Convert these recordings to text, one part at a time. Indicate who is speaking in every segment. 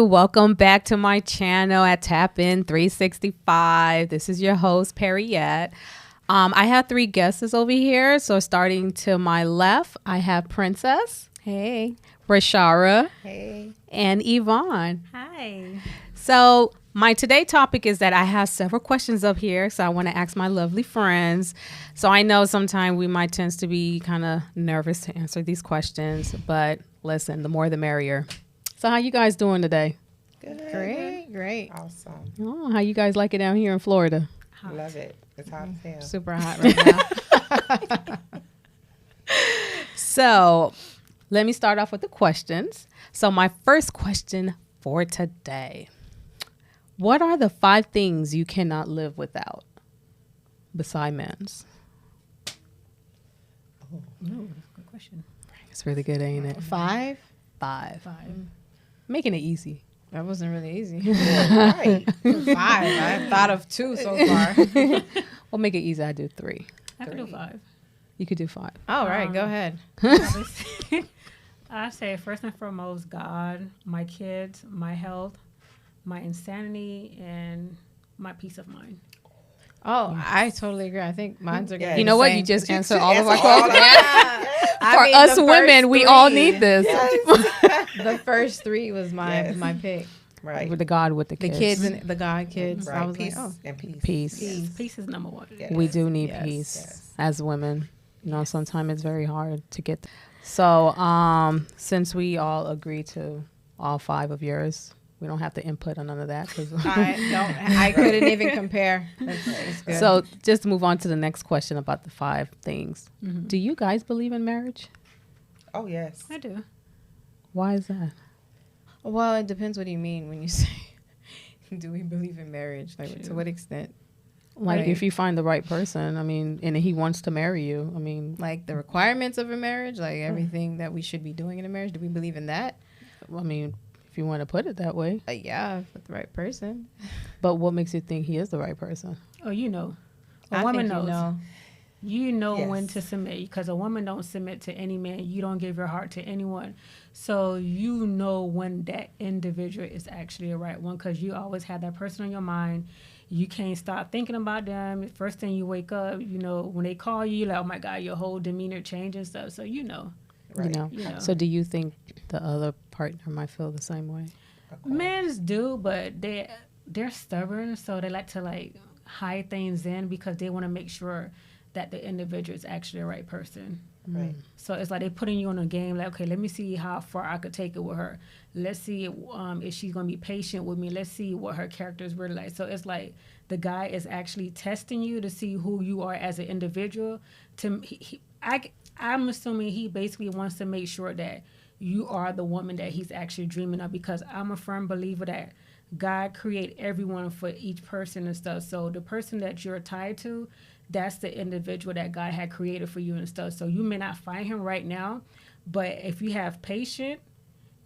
Speaker 1: Welcome back to my channel at Tap In 365. This is your host, Perriette. I have three guests over here. So starting to my left, I have Princess.
Speaker 2: Hey.
Speaker 1: Rashara.
Speaker 2: Hey.
Speaker 1: And Yvonne.
Speaker 3: Hi.
Speaker 1: So my today topic is that I have several questions up here. So I want to ask my lovely friends. So I know sometimes we might tend to be kind of nervous to answer these questions. But listen, the more the merrier. So how you guys doing today?
Speaker 2: Good.
Speaker 4: Great.
Speaker 2: Awesome.
Speaker 1: Oh, how you guys like it down here in Florida?
Speaker 3: Hot.
Speaker 2: Love it. It's hot as hell.
Speaker 4: Super hot right now.
Speaker 1: So let me start off with the questions. So my first question for today. What are the 5 things you cannot live without beside men's?
Speaker 3: Ooh, good question.
Speaker 1: It's really good, ain't it?
Speaker 4: 5?
Speaker 1: 5.
Speaker 3: 5.
Speaker 1: Making it easy.
Speaker 4: That wasn't really easy.
Speaker 2: Right.
Speaker 4: 5. I've thought of 2 so far.
Speaker 1: We'll make it easy. I do 3.
Speaker 3: I could do 5.
Speaker 1: You could do 5.
Speaker 4: All right, go ahead.
Speaker 3: I say first and foremost, God, my kids, my health, my insanity, and my peace of mind.
Speaker 4: Oh, I totally agree. I think mine's are
Speaker 2: Yeah,
Speaker 4: good.
Speaker 1: You know what? You just answered all of our
Speaker 2: all
Speaker 1: questions.
Speaker 4: I
Speaker 1: For
Speaker 4: mean,
Speaker 1: us
Speaker 4: the
Speaker 1: women,
Speaker 4: first
Speaker 1: we all
Speaker 4: 3.
Speaker 1: need this.
Speaker 4: The first 3 was my
Speaker 2: Yes.
Speaker 4: my pick.
Speaker 2: Right.
Speaker 1: With the God, with the
Speaker 4: The
Speaker 1: kids.
Speaker 4: kids and the God kids.
Speaker 2: Right.
Speaker 4: I was
Speaker 2: Peace
Speaker 4: like, oh,
Speaker 2: and peace.
Speaker 1: Peace.
Speaker 3: Yes, peace is number 1.
Speaker 2: Yes.
Speaker 1: We do need
Speaker 4: Yes.
Speaker 1: peace
Speaker 2: Yes.
Speaker 1: as women. You know, sometimes it's very hard to get. So, since we all agree to all 5 of yours, we don't have to input on none of that.
Speaker 4: I couldn't even compare. That's good.
Speaker 1: So, just to move on to the next question about the 5 things.
Speaker 3: Mm-hmm.
Speaker 1: Do you guys believe in marriage?
Speaker 2: Oh, yes.
Speaker 3: I do.
Speaker 1: Why is that?
Speaker 4: Well, it depends what you mean when you say, do we believe in marriage? Like, to
Speaker 3: True.
Speaker 4: what extent?
Speaker 1: Like,
Speaker 4: Right.
Speaker 1: if you find the right person, I mean, and he wants to marry you, I mean,
Speaker 4: Like, the requirements of a marriage? Like, everything that we should be doing in a marriage? Do we believe in that?
Speaker 1: if you want to put it that way.
Speaker 4: Yeah, with the right person.
Speaker 1: But what makes you think he is the right person?
Speaker 3: Oh, you know. A
Speaker 4: I
Speaker 3: woman
Speaker 4: think
Speaker 3: knows.
Speaker 4: you know.
Speaker 3: You know
Speaker 2: Yes.
Speaker 3: when to submit because a woman don't submit to any man. You don't give your heart to anyone. So you know when that individual is actually a right one because you always have that person on your mind. You can't stop thinking about them. First thing you wake up, you know, when they call you, like, oh my God, your whole demeanor changed and stuff. So you know.
Speaker 2: Right.
Speaker 3: You know.
Speaker 1: So do you think the other partner might feel the same way?
Speaker 2: Of course.
Speaker 3: Men's do, but they're stubborn, so they like to hide things in because they want to make sure that the individual is actually the right person.
Speaker 2: Right.
Speaker 3: So it's like they're putting you on a game. Like, okay, let me see how far I could take it with her. Let's see if she's gonna be patient with me. Let's see what her character is really like. So it's like the guy is actually testing you to see who you are as an individual. I'm assuming he basically wants to make sure that you are the woman that he's actually dreaming of because I'm a firm believer that God created everyone for each person and stuff. So the person that you're tied to, that's the individual that God had created for you and stuff. So you may not find him right now, but if you have patience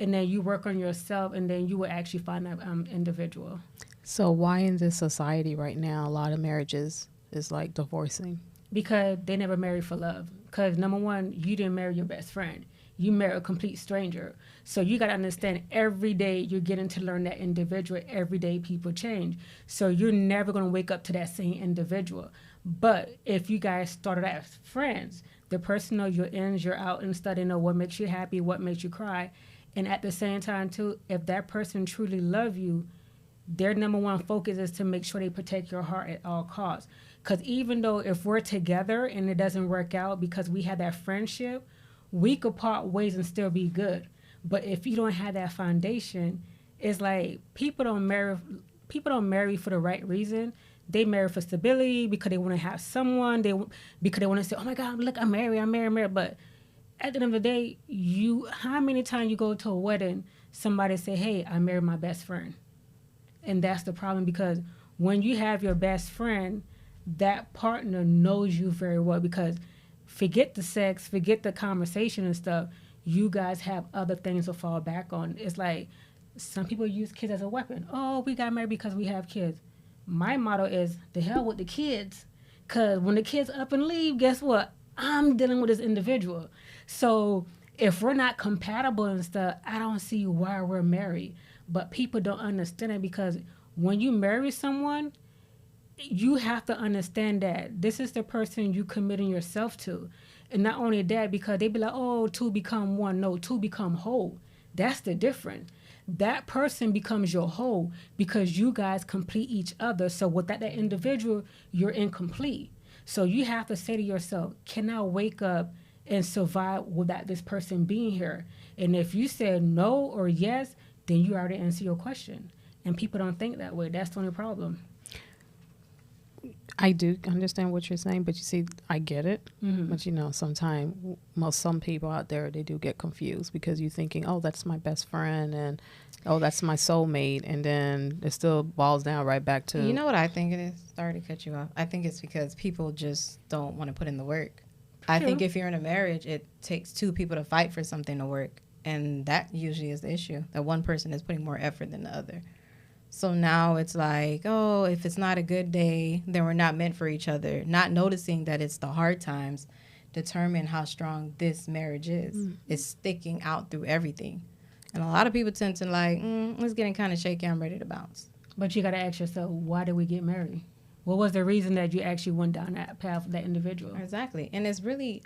Speaker 3: and then you work on yourself and then you will actually find that individual.
Speaker 1: So why in this society right now, a lot of marriages is like divorcing?
Speaker 3: Because they never married for love. Because number one, you didn't marry your best friend. You marry a complete stranger. So you got to understand every day you're getting to learn that individual. Every day people change. So you're never going to wake up to that same individual. But if you guys started out as friends, the person knows your ins, your out, and stuff. They know what makes you happy, what makes you cry. And at the same time, too, if that person truly loves you, their number one focus is to make sure they protect your heart at all costs. Because even though if we're together and it doesn't work out because we had that friendship, we could part ways and still be good. But if you don't have that foundation, it's like people don't marry for the right reason. They marry for stability because they want to have someone. Because they want to say, oh my God, look, I'm married. But at the end of the day, how many times you go to a wedding, somebody say, hey, I married my best friend. And that's the problem because when you have your best friend, that partner knows you very well because forget the sex, forget the conversation and stuff. You guys have other things to fall back on. It's like some people use kids as a weapon. Oh, we got married because we have kids. My motto is the hell with the kids. Because when the kids up and leave, guess what? I'm dealing with this individual. So if we're not compatible and stuff, I don't see why we're married. But people don't understand it because when you marry someone, you have to understand that this is the person you committing yourself to. And not only that, because they be like, oh, two become one. No, two become whole. That's the difference. That person becomes your whole because you guys complete each other. So without that individual, you're incomplete. So you have to say to yourself, can I wake up and survive without this person being here? And if you said no or yes, then you already answer your question. And people don't think that way. That's the only problem.
Speaker 1: I do understand what you're saying, but you see, I get it. But you know, sometimes some people out there, they do get confused because you're thinking, oh, that's my best friend, and oh, that's my soulmate, and then it still boils down right back to
Speaker 4: You know what I think it is? Sorry to cut you off. I think it's because people just don't want to put in the work. I think if you're in a marriage, it takes two people to fight for something to work. And that usually is the issue, that one person is putting more effort than the other. So now it's like, oh, if it's not a good day, then we're not meant for each other. Not noticing that it's the hard times determine how strong this marriage is. It's sticking out through everything. And a lot of people tend to like, it's getting kind of shaky. I'm ready to bounce.
Speaker 3: But you got to ask yourself, why did we get married? What was the reason that you actually went down that path with that individual?
Speaker 4: Exactly. And it's really,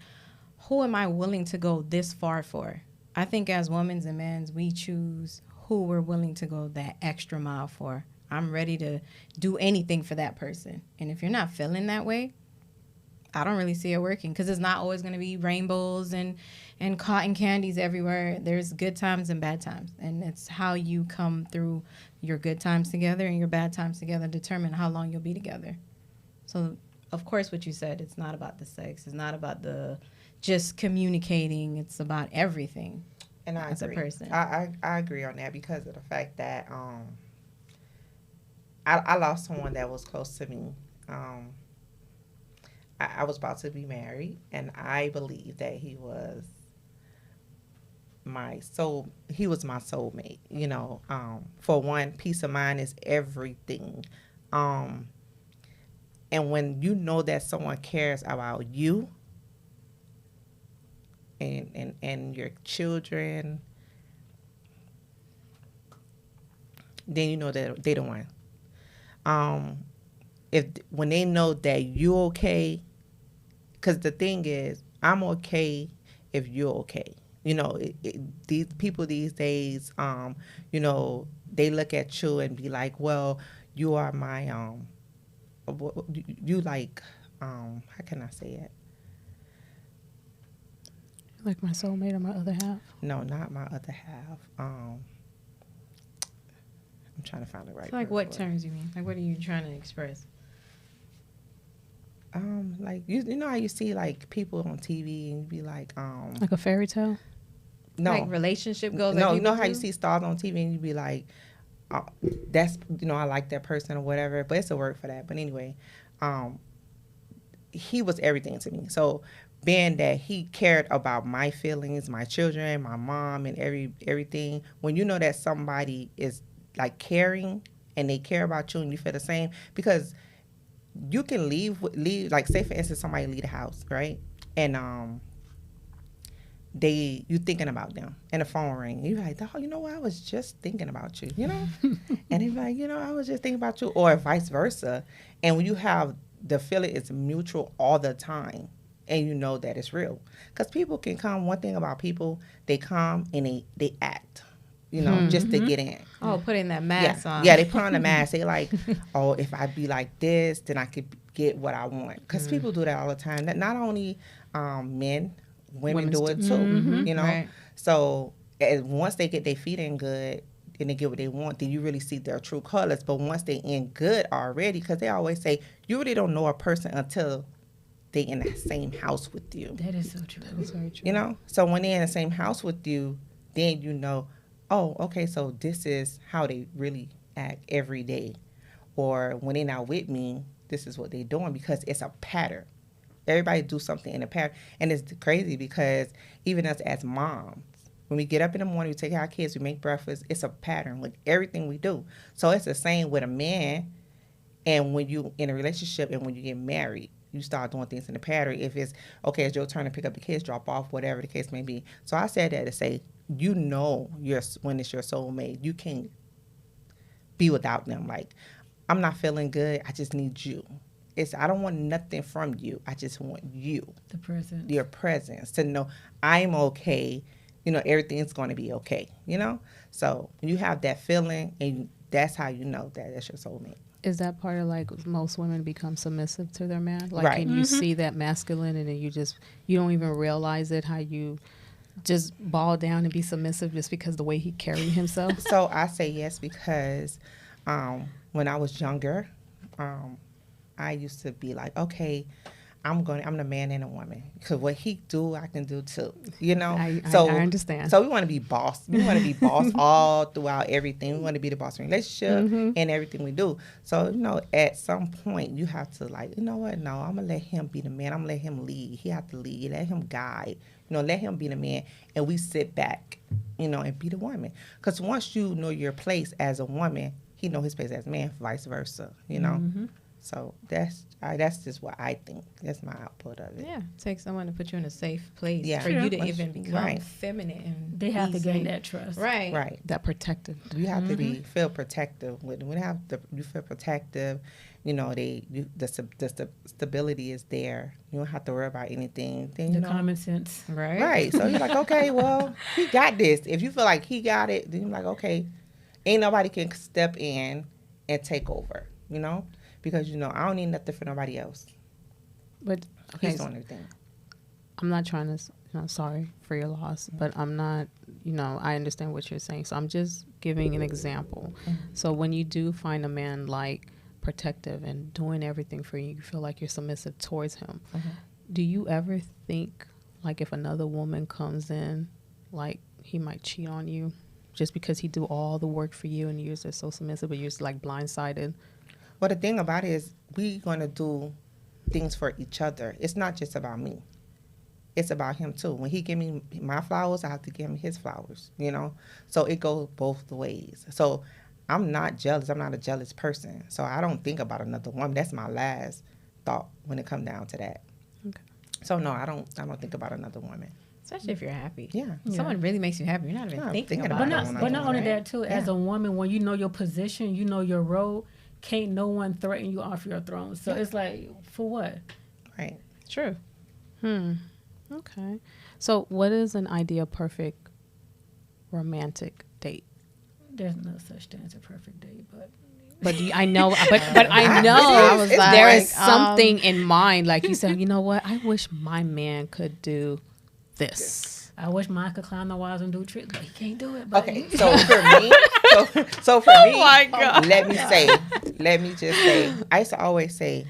Speaker 4: who am I willing to go this far for? I think as women and men, we choose who we're willing to go that extra mile for. I'm ready to do anything for that person. And if you're not feeling that way, I don't really see it working because it's not always going to be rainbows and cotton candies everywhere. There's good times and bad times. And it's how you come through your good times together and your bad times together determine how long you'll be together. So, of course, what you said, it's not about the sex. It's not about the just communicating. It's about everything.
Speaker 2: And I
Speaker 4: as
Speaker 2: agree.
Speaker 4: a person.
Speaker 2: I agree on that because of the fact that I lost someone that was close to me. I was about to be married, and I believe that he was my soulmate. You know, for one, peace of mind is everything. And when you know that someone cares about you and your children, then you know that they the one. If when they know that you're okay, because the thing is, I'm okay if you're okay. You know, these people these days, you know, they look at you and be like, well, you are my you like how can I say it?
Speaker 1: like my soulmate or my other half.
Speaker 2: No, not my other half. I'm trying to find the right.
Speaker 4: So like
Speaker 2: word
Speaker 4: what
Speaker 2: for it.
Speaker 4: terms you mean? Like what are you trying to express?
Speaker 2: Like you know how you see like people on TV and you be like,
Speaker 1: Like a fairy tale?
Speaker 2: no,
Speaker 4: Like relationship goals?
Speaker 2: no,
Speaker 4: like
Speaker 2: you know
Speaker 4: people
Speaker 2: how you
Speaker 4: do?
Speaker 2: see stars on TV and you be like, that's you know I like that person or whatever, but it's a word for that. But anyway, he was everything to me. So being that he cared about my feelings, my children, my mom, and everything, when you know that somebody is like caring and they care about you and you feel the same, because you can leave like say for instance somebody leave the house, right? And you thinking about them and the phone ring. You're like, oh, you know what? I was just thinking about you, you know? And they're like, you know, I was just thinking about you, or vice versa. And when you have the feeling it's mutual all the time and you know that it's real. Because people can come, one thing about people, they come and they act, you know, just to get in.
Speaker 4: Oh, putting that mask on.
Speaker 2: Yeah, they put on the mask. They like, oh, if I be like this, then I could get what I want. Because people do that all the time. Not only men, women do it too, you know?
Speaker 4: Right.
Speaker 2: So once they get their feet in good and they get what they want, then you really see their true colors. But once they in good already, because they always say, you really don't know a person until they in the same house with you.
Speaker 3: That is so true.
Speaker 1: That is very true.
Speaker 2: You know? So when they're in the same house with you, then you know, oh, okay, so this is how they really act every day. Or when they're not with me, this is what they're doing, because it's a pattern. Everybody do something in a pattern. And it's crazy because even us as moms, when we get up in the morning, we take our kids, we make breakfast, it's a pattern with everything we do. So it's the same with a man. And when you in a relationship and when you get married, you start doing things in the pattern. If it's, okay, it's your turn to pick up the kids, drop off, whatever the case may be. So I said that to say, you know when it's your soulmate. You can't be without them. Like, I'm not feeling good. I just need you. I don't want nothing from you. I just want you,
Speaker 3: The present.
Speaker 2: your presence, to know I'm okay. You know, everything's going to be okay, you know? So when you have that feeling, and that's how you know that that's your soulmate.
Speaker 1: Is that part of like most women become submissive to their man? Like,
Speaker 2: Right.
Speaker 1: and you see that masculine and then you don't even realize it, how you just ball down and be submissive just because the way he carried himself?
Speaker 2: So I say yes because when I was younger, I used to be like, okay, I'm the man and a woman, because what he do, I can do too. You know,
Speaker 1: I understand.
Speaker 2: So we want to be boss. We want to be boss all throughout everything. We want to be the boss in relationship and everything we do. So you know, at some point, you have to like, you know what? No, I'm gonna let him be the man. I'm gonna let him lead. He have to lead. Let him guide. You know, let him be the man, and we sit back, you know, and be the woman. Because once you know your place as a woman, he know his place as a man, vice versa. You know. So that's just what I think. That's my output of it.
Speaker 4: Yeah, take someone to put you in a safe place
Speaker 2: Yeah.
Speaker 4: for you to
Speaker 2: Right.
Speaker 4: even become
Speaker 2: Right.
Speaker 4: feminine. And
Speaker 3: They have
Speaker 4: be
Speaker 3: to gain
Speaker 4: safe.
Speaker 3: that trust.
Speaker 4: Right.
Speaker 2: Right.
Speaker 1: That protective.
Speaker 2: You have to feel protective. When you feel protective, you know the stability is there. You don't have to worry about anything. Then, you
Speaker 3: The
Speaker 2: know,
Speaker 3: common sense.
Speaker 4: Right.
Speaker 2: right. So you're like, okay, well, he got this. If you feel like he got it, then you're like, okay, ain't nobody can step in and take over. You know, because you know I don't need nothing for nobody else.
Speaker 1: But okay,
Speaker 2: He's doing everything.
Speaker 1: I'm not trying to, sorry for your loss, but I'm not, I understand what you're saying. So I'm just giving an example. So when you do find a man like protective and doing everything for you, you feel like you're submissive towards him. Do you ever think like if another woman comes in, like he might cheat on you just because he do all the work for you and you're just so submissive, but you're just like blindsided?
Speaker 2: Well, the thing about it is we're going to do things for each other. It's not just about me. It's about him, too. When he give me my flowers, I have to give him his flowers, you know? So it goes both ways. So I'm not jealous. I'm not a jealous person. So I don't think about another woman. That's my last thought when it comes down to that.
Speaker 1: Okay.
Speaker 2: So, no, I don't think about another woman.
Speaker 4: Especially if you're happy.
Speaker 2: Yeah.
Speaker 4: If someone really makes you happy, you're not even
Speaker 2: Yeah,
Speaker 4: thinking
Speaker 2: thinking
Speaker 4: about
Speaker 2: about
Speaker 4: it.
Speaker 2: it.
Speaker 3: But not only
Speaker 2: Right.
Speaker 3: that too, as
Speaker 2: Yeah.
Speaker 3: a woman, when you know your position, you know your role, can't no one threaten you off your throne. So it's like, for what?
Speaker 2: Right.
Speaker 1: True. Okay. So what is an ideal perfect romantic date?
Speaker 3: There's no such thing as a perfect date, but
Speaker 1: But I know, but I know
Speaker 2: I was like,
Speaker 1: there is something in mind. Like you said, you know what? I wish my man could do this.
Speaker 3: I wish mine could climb the walls and do tricks, but he can't do it. But
Speaker 2: Okay, so for me, so for me,
Speaker 1: my God.
Speaker 2: let me just say, I used to always say,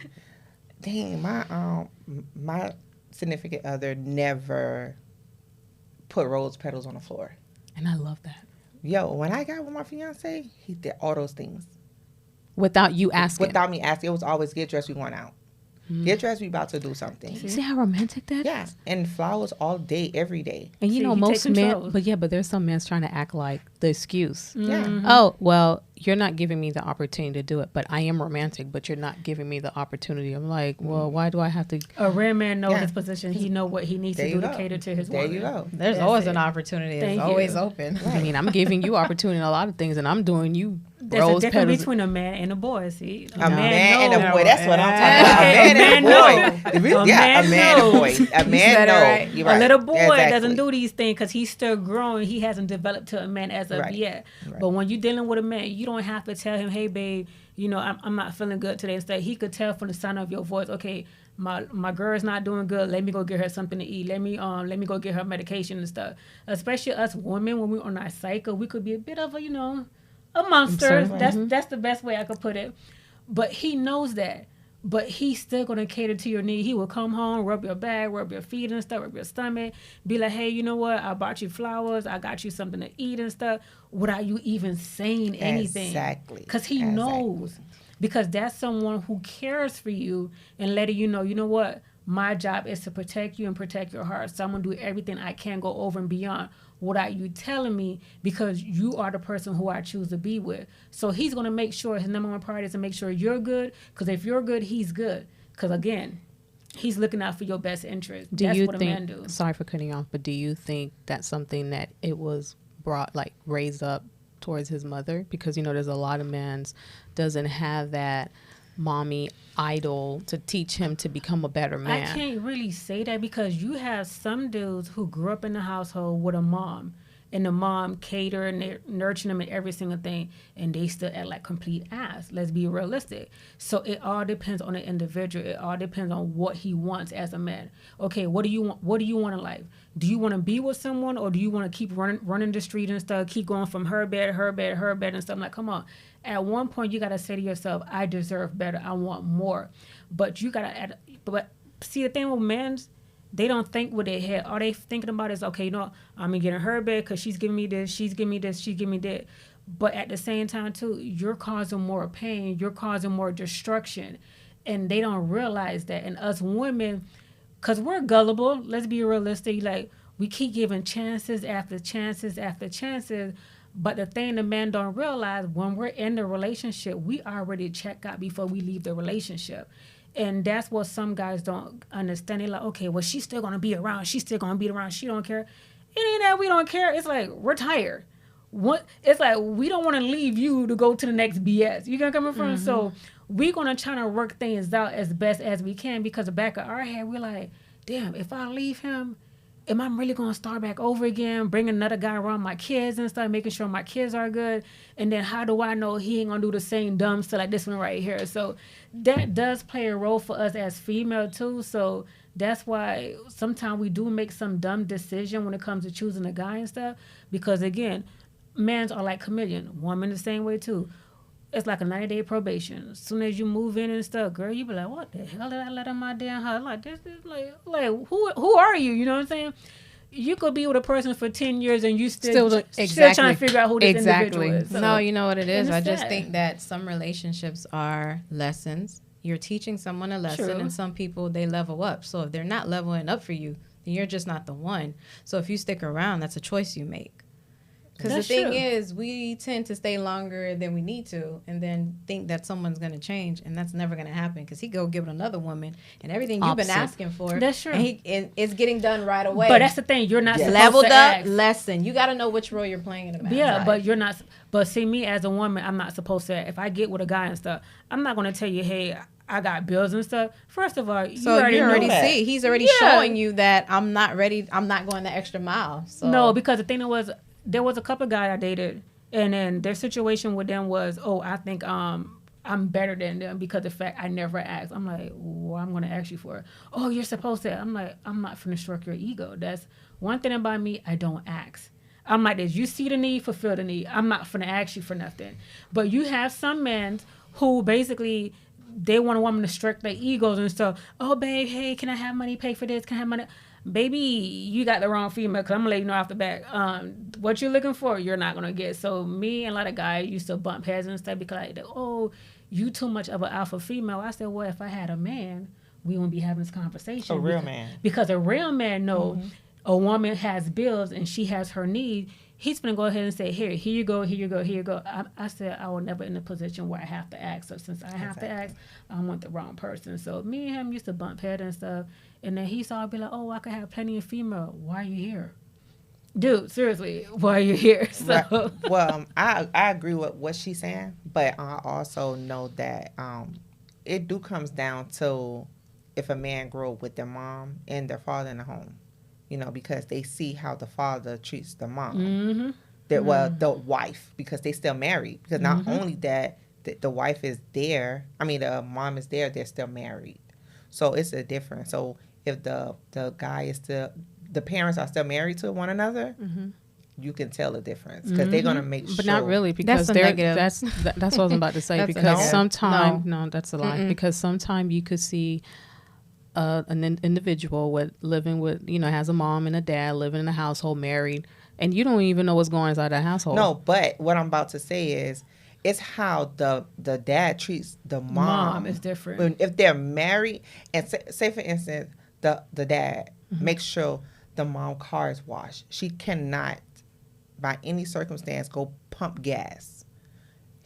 Speaker 2: dang, my significant other never put rose petals on the floor.
Speaker 1: And I love that.
Speaker 2: Yo, when I got with my fiance, he did all those things
Speaker 1: Without you asking.
Speaker 2: without me asking. It was always get dressed, we going out. Get dressed, we about to do something.
Speaker 1: You see how romantic that is?
Speaker 2: Yeah, and flowers all day, every day.
Speaker 1: And you
Speaker 3: See,
Speaker 1: know,
Speaker 3: he
Speaker 1: most
Speaker 3: take
Speaker 1: men,
Speaker 3: control.
Speaker 1: but there's some men trying to act like the excuse.
Speaker 2: Yeah.
Speaker 1: Oh, well, you're not giving me the opportunity to do it, but I am romantic, but you're not giving me the opportunity. I'm like, well, why do I have to?
Speaker 3: a rare man knows
Speaker 2: Yeah.
Speaker 3: his position. He know what he needs
Speaker 2: There
Speaker 3: to
Speaker 2: you
Speaker 3: do to
Speaker 2: go.
Speaker 3: cater to his
Speaker 2: There
Speaker 3: woman.
Speaker 2: you go.
Speaker 4: There's
Speaker 3: That's
Speaker 4: always
Speaker 3: it.
Speaker 4: an opportunity.
Speaker 3: Thank
Speaker 4: It's
Speaker 3: you.
Speaker 4: always open.
Speaker 1: I mean, I'm giving you opportunity in a lot of things, and I'm doing you
Speaker 3: There's a
Speaker 1: rose
Speaker 3: difference
Speaker 1: petals.
Speaker 3: between a man and a boy. See,
Speaker 2: A man and a
Speaker 3: knows.
Speaker 2: boy. That's what I'm talking about.
Speaker 3: Okay,
Speaker 2: A man and a boy. Yeah, a
Speaker 3: man
Speaker 2: man and a
Speaker 3: knows.
Speaker 2: boy. A man
Speaker 4: said it
Speaker 2: knows.
Speaker 4: right.
Speaker 2: You're
Speaker 3: A
Speaker 2: right.
Speaker 3: little boy
Speaker 2: Exactly.
Speaker 3: doesn't do these things because he's still growing. He hasn't developed to a man as of
Speaker 2: Right.
Speaker 3: yet.
Speaker 2: Right.
Speaker 3: But when you're dealing with a man, you don't have to tell him, "Hey, babe, I'm not feeling good today." Instead, he could tell from the sound of your voice, "Okay, my girl's not doing good. Let me go get her something to eat. Let me go get her medication and stuff." Especially us women, when we're on our cycle, we could be a bit of a monster.
Speaker 1: Right.
Speaker 3: That's the best way I could put it. But he knows that. But he's still gonna cater to your need. He will come home, rub your back, rub your feet and stuff, rub your stomach, be like, "Hey, you know what? I bought you flowers. I got you something to eat and stuff," without you even saying anything.
Speaker 2: Exactly.
Speaker 3: Because he knows. Because that's someone who cares for you and letting you know what? My job is to protect you and protect your heart. So I'm gonna do everything I can, go over and beyond without you telling me, because you are the person who I choose to be with. So he's gonna make sure his number one priority is to make sure you're good. Because if you're good, he's good. Because again, he's looking out for your best interest.
Speaker 1: Do
Speaker 3: That's
Speaker 1: you
Speaker 3: what
Speaker 1: think?
Speaker 3: a man do.
Speaker 1: Sorry for cutting you off, but do you think that's something that it was brought, like raised up towards his mother, because there's a lot of men doesn't have that mommy idol to teach him to become a better man.
Speaker 3: I can't really say that, because you have some dudes who grew up in the household with a mom, and the mom catered and nurtured them in every single thing, and they still act like complete ass. Let's be realistic. So it all depends on the individual. It all depends on what he wants as a man. Okay, what do you want? What do you want in life? Do you want to be with someone, or do you want to keep running the street and stuff, keep going from her bed, and stuff? Like, come on. At one point, you got to say to yourself, I deserve better. I want more. But you got to, but see, the thing with men, they don't think with their head. All they thinking about is, okay, I'm going to get in her bed because she's giving me this, she's giving me this, she's giving me that. But at the same time, too, you're causing more pain. You're causing more destruction. And they don't realize that. And us women, because we're gullible, let's be realistic, like, we keep giving chances after chances after chances. But the thing the men don't realize, when we're in the relationship, we already check out before we leave the relationship. And that's what some guys don't understand. They're like, okay, well, she's still going to be around. She's still going to be around. She don't care. It ain't that we don't care. It's like, we're tired. It's like, we don't want to leave you to go to the next BS. You get coming from? Mm-hmm. So we're going to try to work things out as best as we can, because the back of our head, we're like, damn, if I leave him, am I really going to start back over again, bring another guy around my kids and stuff, making sure my kids are good? And then how do I know he ain't going to do the same dumb stuff like this one right here? So that does play a role for us as female too. So that's why sometimes we do make some dumb decision when it comes to choosing a guy and stuff. Because again, men are like chameleon. Women the same way too. It's like a 90-day probation. As soon as you move in and stuff, girl, you be like, what the hell did I let in my damn house? Like, this is like who are you? You know what I'm saying? You could be with a person for 10 years and you still trying to figure out who this individual is. So,
Speaker 4: no, you know what it is? I just think that some relationships are lessons. You're teaching someone a lesson, and some people, they level up. So if they're not leveling up for you, then you're just not the one. So if you stick around, that's a choice you make. Because the thing is, we tend to stay longer than we need to, and then think that someone's going to change, and that's never going to happen, because he go give it another woman, and everything you've been asking for,
Speaker 3: that's true,
Speaker 4: and it's getting done right away.
Speaker 3: But that's the thing, you're not supposed
Speaker 4: leveled
Speaker 3: to
Speaker 4: up
Speaker 3: ask.
Speaker 4: lesson. You got to know which role you're playing in a man's life.
Speaker 3: But you're not. But see, me as a woman, I'm not supposed to. If I get with a guy and stuff, I'm not going to tell you, hey, I got bills and stuff. First of all,
Speaker 4: you already see. He's already showing you that I'm not ready. I'm not going the extra mile. So.
Speaker 3: No, because the thing was, there was a couple of guys I dated, and then their situation with them was, I think I'm better than them because of the fact I never asked. I'm like, well, I'm going to ask you for it. Oh, you're supposed to. I'm like, I'm not finna stroke your ego. That's one thing about me, I don't ask. I'm like this. You see the need, fulfill the need. I'm not finna ask you for nothing. But you have some men who basically, they want a woman to stroke their egos and stuff. Oh, babe, hey, can I have money? Pay for this? Can I have money? Baby, you got the wrong female, because I'm going to let you know off the back. What you're looking for, you're not going to get. So me and a lot of guys used to bump heads and stuff because, like, oh, you too much of an alpha female. I said, well, if I had a man, we wouldn't be having this conversation.
Speaker 2: A real man.
Speaker 3: Because a real man knows a woman has bills and she has her needs. He's going to go ahead and say, here you go, here you go, here you go. I said, I will never in a position where I have to ask. So since I have to ask, I want the wrong person. So me and him used to bump head and stuff. And then he saw, be like, oh, I could have plenty of female. Why are you here? Dude, seriously, why are you here? So.
Speaker 2: Right. Well, I agree with what she's saying, but I also know that it do comes down to if a man grew up with their mom and their father in the home, because they see how the father treats the mom. Mm-hmm. The wife, because they still married. Because not only that, the wife is there, the mom is there, they're still married. So it's a difference. So if the guy is still, the parents are still married to one another, you can tell the difference, because they're gonna make sure.
Speaker 1: But not really, because that's what I was about to say. Because sometimes that's a lie. Because sometimes you could see an individual living with has a mom and a dad, living in a household, married, and you don't even know what's going on inside that household.
Speaker 2: No, but what I'm about to say is, it's how the dad treats the mom.
Speaker 3: Mom is different.
Speaker 2: If they're married, and say for instance, the dad makes sure the mom car is washed. She cannot, by any circumstance, go pump gas.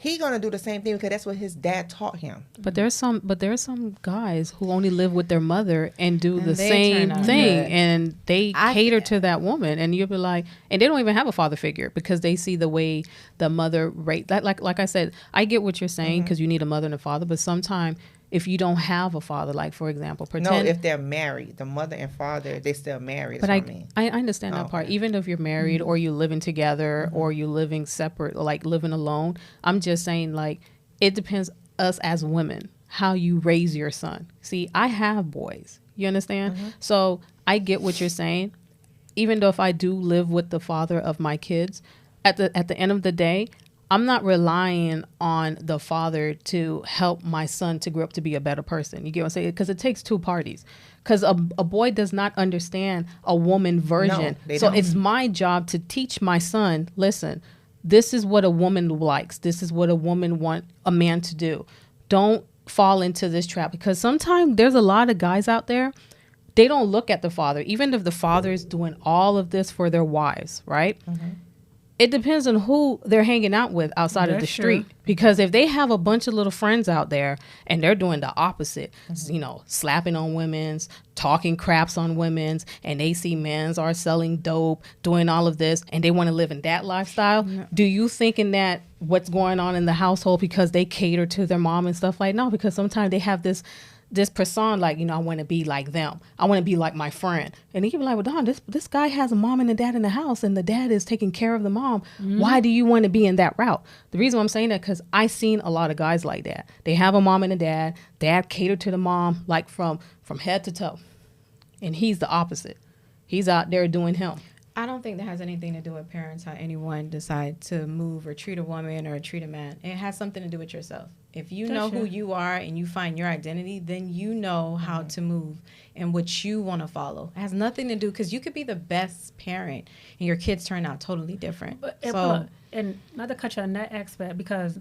Speaker 2: he gonna do the same thing because that's what his dad taught him.
Speaker 1: But there's some guys who only live with their mother and do
Speaker 4: And
Speaker 1: the
Speaker 4: they
Speaker 1: same
Speaker 4: turn out
Speaker 1: thing,
Speaker 4: good.
Speaker 1: and they
Speaker 4: I
Speaker 1: cater
Speaker 4: thi-
Speaker 1: to that woman, and you'll be like, and they don't even have a father figure because they see the way the mother rate that. Like I said, I get what you're saying because you need a mother and a father, but sometimes if you don't have a father, like for example,
Speaker 2: No,
Speaker 1: pretend.
Speaker 2: if they're married, the mother and father, they still married.
Speaker 1: But
Speaker 2: That's what I mean.
Speaker 1: I understand that part.
Speaker 2: Okay.
Speaker 1: Even if you're married or you're living together or you're living separate, like living alone, I'm just saying, like, it depends us as women how you raise your son. See, I have boys. You understand? So I get what you're saying. Even though if I do live with the father of my kids, at the end of the day, I'm not relying on the father to help my son to grow up to be a better person. You get what I'm saying? Because it takes two parties. Because a boy does not understand a woman version.
Speaker 2: they
Speaker 1: So
Speaker 2: don't.
Speaker 1: it's my job to teach my son, listen, this is what a woman likes. This is what a woman want a man to do. Don't fall into this trap. Because sometimes there's a lot of guys out there, they don't look at the father. Even if the father is doing all of this for their wives, right? It depends on who they're hanging out with outside of the
Speaker 3: That's
Speaker 1: street.
Speaker 3: true.
Speaker 1: Because if they have a bunch of little friends out there and they're doing the opposite, you know, slapping on women's, talking craps on women's, and they see men's are selling dope, doing all of this, and they want to live in that lifestyle, do you thinking that what's going on in the household because they cater to their mom and stuff like no? Because sometimes they have this persona, like, you know, I want to be like them. I want to be like my friend. And he can be like, well, Don, this guy has a mom and a dad in the house, and the dad is taking care of the mom. Why do you want to be in that route? The reason why I'm saying that, because I've seen a lot of guys like that. They have a mom and a dad. Dad cater to the mom, like from head to toe. And he's the opposite. He's out there doing him.
Speaker 4: I don't think that has anything to do with parents, how anyone decide to move or treat a woman or treat a man. It has something to do with yourself. If you know who you are and you find your identity, then you know how to move and what you want to follow. It has nothing to do, because you could be the best parent and your kids turn out totally different.
Speaker 3: But
Speaker 4: So
Speaker 3: and not to cut you on that aspect, because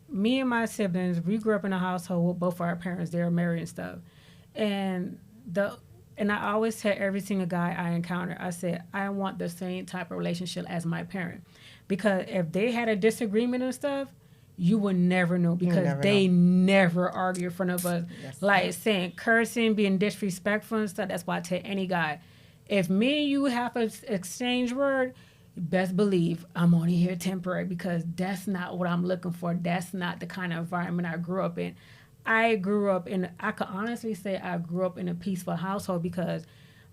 Speaker 3: me and my siblings, we grew up in a household with both our parents. They were married and stuff, and I always tell every single guy I encounter, I said, I want the same type of relationship as my parent, because if they had a disagreement and stuff, you would never know, because
Speaker 2: never
Speaker 3: they never argue in front of us, like saying cursing, being disrespectful and stuff. That's why I tell any guy, if me and you have an exchange word, best believe I'm only here temporary, because that's not what I'm looking for. That's not the kind of environment I grew up in. I could honestly say I grew up in a peaceful household, because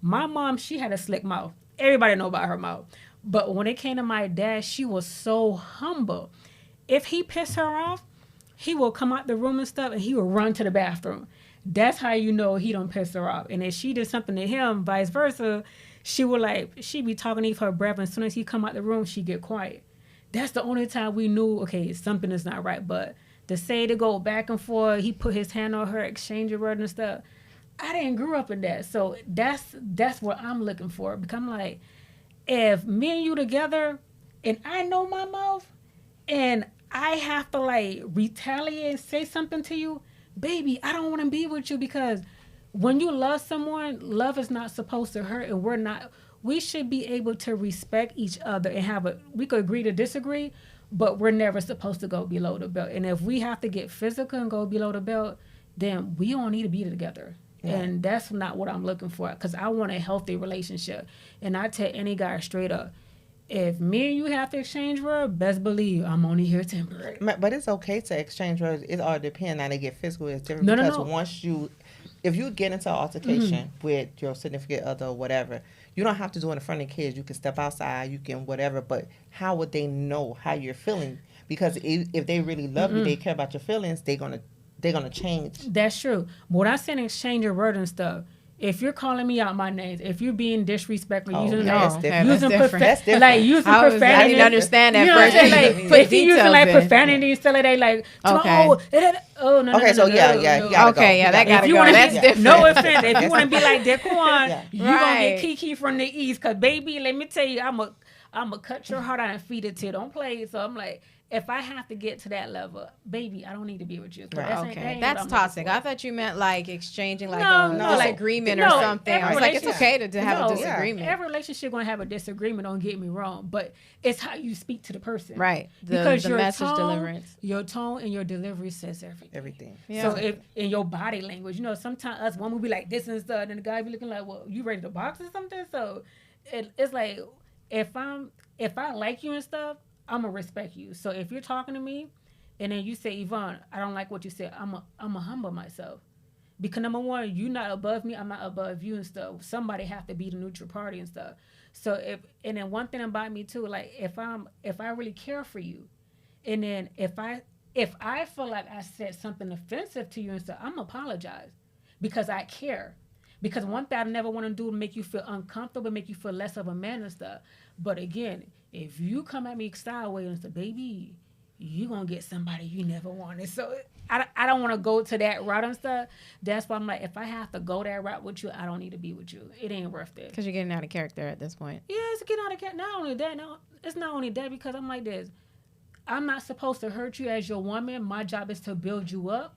Speaker 3: my mom, she had a slick mouth. Everybody know about her mouth. But when it came to my dad, she was so humble. If he pissed her off, he will come out the room and stuff, and he will run to the bathroom. That's how you know he don't piss her off. And if she did something to him, vice versa, she be talking to her breath, and as soon as he come out the room, she get quiet. That's the only time we knew, okay, something is not right. But to go back and forth, he put his hand on her, exchange a word and stuff. I didn't grow up in that. So that's what I'm looking for. Because I'm like, if me and you together, and I know my mouth, and I have to like retaliate and say something to you, baby, I don't want to be with you, because when you love someone, love is not supposed to hurt, and we should be able to respect each other and we could agree to disagree, but we're never supposed to go below the belt. And if we have to get physical and go below the belt, then we don't need to be together. Yeah. And that's not what I'm looking for, because I want a healthy relationship. And I tell any guy straight up, if me and you have to exchange words, best believe I'm only here temporary.
Speaker 2: But it's okay to exchange words. It all depends. Now, they get physical, it's different.
Speaker 3: No.
Speaker 2: Once if you get into an altercation with your significant other or whatever, you don't have to do it in front of kids. You can step outside, you can whatever. But how would they know how you're feeling? Because if they really love you, they care about your feelings, they're gonna change.
Speaker 3: That's true. But when I say exchange your word and stuff, if you're calling me out my name, if you're being disrespectful, using profanity,
Speaker 4: I didn't understand that
Speaker 3: you know
Speaker 4: first.
Speaker 3: What I'm saying? Like, if you're using like profanity and stuff like that, like, no.
Speaker 2: So yeah,
Speaker 4: okay, yeah, that gotta go. That's different.
Speaker 3: No offense. If you want to be like Daquan, you gonna get Kiki from the East, cause baby, let me tell you, I'm a cut your heart out and feed it to you. Don't play. So I'm like, if I have to get to that level, baby, I don't need to be with you. 'Cause
Speaker 2: Right.
Speaker 3: that ain't
Speaker 4: Okay,
Speaker 3: what
Speaker 4: that's
Speaker 3: I'm looking
Speaker 4: toxic.
Speaker 3: for.
Speaker 4: I thought you meant like exchanging like
Speaker 3: No,
Speaker 4: a
Speaker 3: no, like-
Speaker 4: disagreement
Speaker 3: no,
Speaker 4: or something. I
Speaker 3: every
Speaker 4: was like, it's
Speaker 3: relationship-
Speaker 4: okay to have a
Speaker 3: No,
Speaker 4: disagreement.
Speaker 3: Every relationship gonna have a disagreement. Don't get me wrong, but it's how you speak to the person,
Speaker 4: Right.
Speaker 3: because
Speaker 4: The
Speaker 3: your
Speaker 4: message
Speaker 3: tone,
Speaker 4: deliverance.
Speaker 3: your tone and your delivery says everything.
Speaker 2: Everything.
Speaker 4: Yeah.
Speaker 3: So if in your body language, sometimes us women be like this and stuff, and the guy be looking like, well, you ready to box or something? So it's like if I like you and stuff, I'm gonna respect you. So if you're talking to me, and then you say, Yvonne, I don't like what you said, I'm a humble myself. Because number one, you're not above me, I'm not above you and stuff. Somebody have to be the neutral party and stuff. So and then one thing about me too, like if I really care for you, and then if I feel like I said something offensive to you and stuff, I'm gonna apologize because I care. Because one thing I never want to do to make you feel uncomfortable, make you feel less of a man and stuff. But again, if you come at me sideways and say, baby, you gonna get somebody you never wanted. So I don't want to go to that route and stuff. That's why I'm like, if I have to go that route with you, I don't need to be with you. It ain't worth it.
Speaker 4: Because you're getting out of character at this point.
Speaker 3: Yeah, it's getting out of character. Not only that, no, it's not only that, because I'm like this. I'm not supposed to hurt you as your woman. My job is to build you up.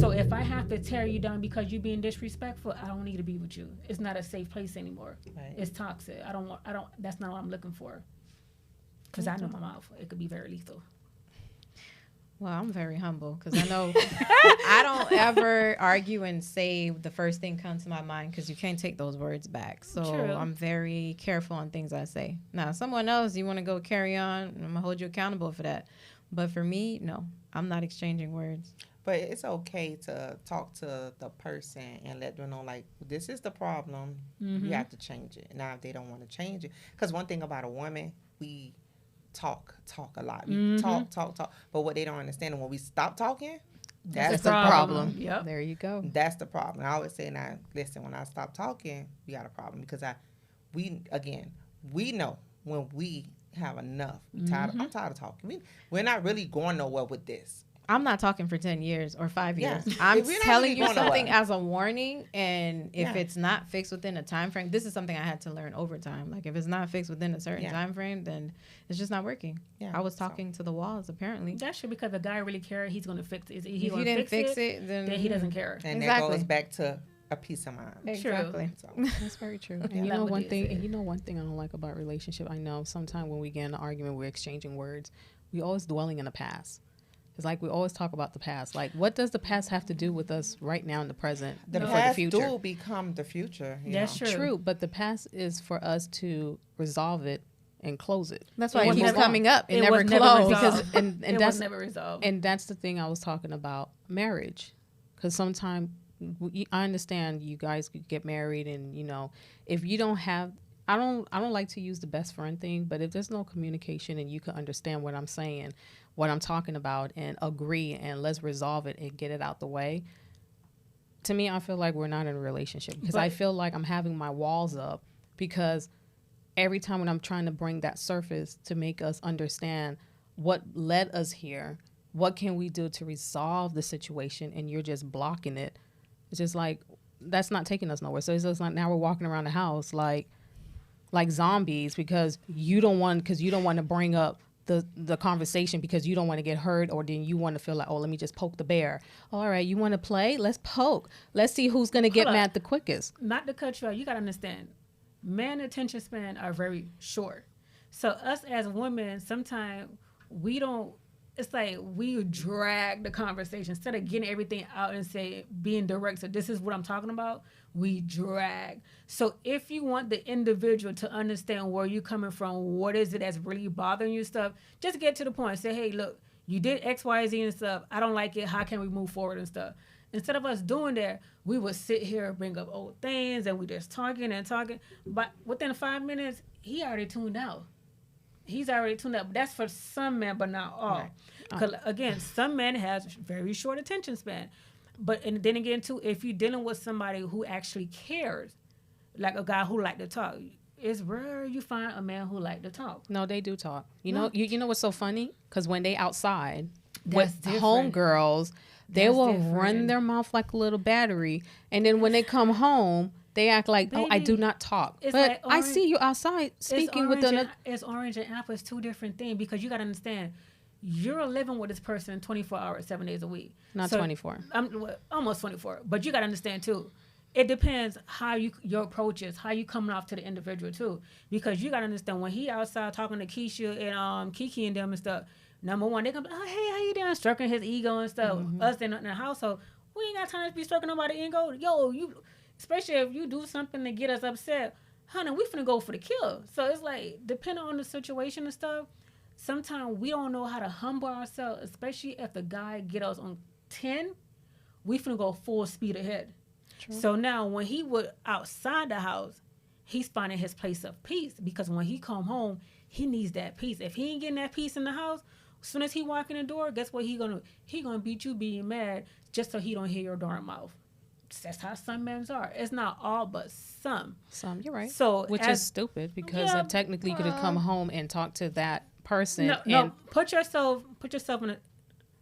Speaker 3: So if I have to tear you down because you're being disrespectful, I don't need to be with you. It's not a safe place anymore.
Speaker 2: Right.
Speaker 3: It's toxic. That's not what I'm looking for. Because I know my mouth. It could be very lethal.
Speaker 4: Well, I'm very humble because I know I don't ever argue and say the first thing comes to my mind because you can't take those words back. So
Speaker 3: True.
Speaker 4: I'm very careful on things I say. Now, someone else, you want to go carry on, I'm going to hold you accountable for that. But for me, no, I'm not exchanging words.
Speaker 2: But it's okay to talk to the person and let them know, like, this is the problem. You have to change it. Now, if they don't want to change it, because one thing about a woman, we talk a lot. We talk. But what they don't understand, and when we stop talking, that's
Speaker 4: the problem.
Speaker 3: Yep.
Speaker 4: There you go.
Speaker 2: That's the problem. I always say, now, listen, when I stop talking, we got a problem because we know when we have enough. I'm tired of talking. We're not really going nowhere with this.
Speaker 4: I'm not talking for 10 years or 5
Speaker 2: Yeah.
Speaker 4: years. I'm
Speaker 2: We're not
Speaker 4: telling
Speaker 2: really
Speaker 4: you
Speaker 2: going
Speaker 4: something
Speaker 2: nowhere.
Speaker 4: as a warning, and if
Speaker 2: Yeah.
Speaker 4: it's not fixed within a time frame, this is something I had to learn over time. Like if it's not fixed within a certain
Speaker 2: Yeah.
Speaker 4: time frame, then it's just not working.
Speaker 2: Yeah,
Speaker 4: I was
Speaker 2: so-
Speaker 4: talking to the walls apparently.
Speaker 3: That should, because the guy really cares, he's going to fix it.
Speaker 4: If you didn't fix it,
Speaker 3: then
Speaker 4: then
Speaker 3: he doesn't care.
Speaker 2: And
Speaker 4: Exactly.
Speaker 2: that goes back to a peace of mind.
Speaker 4: Exactly.
Speaker 2: So,
Speaker 1: That's very true.
Speaker 3: Okay.
Speaker 1: And you
Speaker 3: Like
Speaker 1: know
Speaker 3: what
Speaker 1: one
Speaker 3: they
Speaker 1: thing.
Speaker 3: said.
Speaker 1: And you know one thing I don't like about relationship. I know sometimes when we get in an argument, we're exchanging words. We always dwelling in the past. It's like we always talk about the past. Like, what does the past have to do with us right now in the present
Speaker 2: the
Speaker 1: for the
Speaker 2: past
Speaker 1: future?
Speaker 2: do become the future. You
Speaker 3: That's
Speaker 2: know?
Speaker 3: true.
Speaker 1: True, but the past is for us to resolve it and close it.
Speaker 4: That's why
Speaker 3: It
Speaker 4: it
Speaker 3: was
Speaker 4: keeps
Speaker 3: never-
Speaker 4: coming up. It,
Speaker 3: it
Speaker 4: never
Speaker 3: was never
Speaker 4: closed.
Speaker 3: resolved.
Speaker 1: Because and
Speaker 3: It
Speaker 1: that's
Speaker 3: was never resolved.
Speaker 1: and that's the thing I was talking about, marriage. Because sometimes I understand you guys could get married, and if you don't have, I don't like to use the best friend thing, but if there's no communication and you can understand what I'm saying, what I'm talking about, and agree, and let's resolve it and get it out the way. To me, I feel like we're not in a relationship because I
Speaker 3: But-
Speaker 1: feel like I'm having my walls up because every time when I'm trying to bring that surface to make us understand what led us here, what can we do to resolve the situation, and you're just blocking it. It's just like, that's not taking us nowhere. So it's just like now we're walking around the house like zombies because you don't want to bring up the conversation because you don't want to get hurt, or then you want to feel like, oh, let me just poke the bear. All right, you want to play? Let's poke. Let's see who's going to get
Speaker 3: Hold up.
Speaker 1: mad the quickest.
Speaker 3: Not to cut you out, you got to understand, men attention span are very short. So us as women, sometimes we don't, it's like we drag the conversation. Instead of getting everything out and being direct, so this is what I'm talking about, we drag. So if you want the individual to understand where you're coming from, what is it that's really bothering you stuff, just get to the point. Say, hey, look, you did X, Y, Z and stuff. I don't like it. How can we move forward and stuff? Instead of us doing that, we would sit here and bring up old things, and we just talking and talking. But within 5 minutes, he already tuned out. He's already tuned out. But that's for some men, but not all.
Speaker 2: Right.
Speaker 3: Because again, some men has very short attention span. But and then again, too, if you're dealing with somebody who actually cares, like a guy who like to talk, it's rare you find a man who like to talk.
Speaker 1: No, they do talk. You
Speaker 3: No.
Speaker 1: know, you know what's so funny? Because when they outside
Speaker 3: That's
Speaker 1: with
Speaker 3: different.
Speaker 1: homegirls, they
Speaker 3: That's
Speaker 1: will
Speaker 3: different.
Speaker 1: run their mouth like a little battery, and then when they come home, they act like, "Oh, I do
Speaker 3: Baby,
Speaker 1: not talk."
Speaker 3: it's
Speaker 1: But
Speaker 3: like
Speaker 1: I
Speaker 3: orange-
Speaker 1: see you outside speaking with
Speaker 3: orange
Speaker 1: another.
Speaker 3: It's orange and apple. It's two different things, because you got to understand, you're living with this person 24 hours, 7 days a week.
Speaker 1: Not
Speaker 3: So,
Speaker 1: 24.
Speaker 3: Almost 24. But you got to understand, too, it depends how your approach is, how you coming off to the individual, too. Because you got to understand, when he outside talking to Keisha and Kiki and them and stuff, number one, they gonna be, oh, hey, how you doing? Stroking his ego and stuff. Us in the household, we ain't got time to be stroking nobody's ego. Yo, you, especially if you do something to get us upset, honey, we finna go for the kill. So it's like, depending on the situation and stuff, sometimes we don't know how to humble ourselves, especially if the guy get us on 10, we finna go full speed ahead. True. So now when he was outside the house, he's finding his place of peace, because when he come home, he needs that peace. If he ain't getting that peace in the house, as soon as he walk in the door, guess what he gonna beat you being mad just so he don't hear your darn mouth. That's how some men are. It's not all, but some.
Speaker 1: Some, you're right.
Speaker 3: So
Speaker 1: which is stupid, because technically you could have come home and talked to that person.
Speaker 3: No, put yourself in a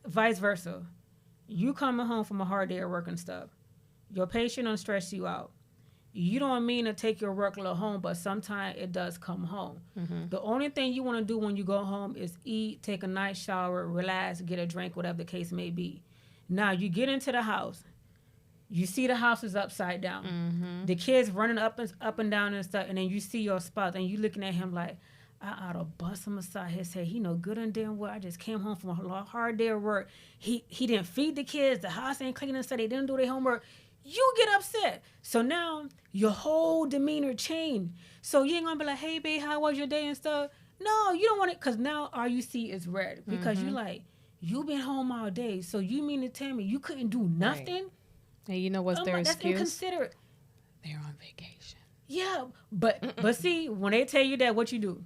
Speaker 3: vice versa. You coming home from a hard day of work and stuff. Your patient don't stress you out. You don't mean to take your workload home, but sometimes it does come home. Mm-hmm. The only thing you want to do when you go home is eat, take a nice shower, relax, get a drink, whatever the case may be. Now, you get into the house. You see the house is upside down. Mm-hmm. The kids running up and down and stuff, and then you see your spouse, and you looking at him like, I ought to bust him aside his head. He know good and damn well I just came home from a hard day of work. He didn't feed the kids. The house ain't clean and stuff. They didn't do their homework. You get upset. So now your whole demeanor changed. So you ain't gonna be like, hey, babe, how was your day and stuff? No, you don't want it, because now all you see is red. Because you like, you been home all day. So you mean to tell me you couldn't do nothing?
Speaker 1: Right. And you know what's their excuse?
Speaker 3: That's inconsiderate.
Speaker 1: They're on vacation.
Speaker 3: Yeah, but see, when they tell you that, what you do?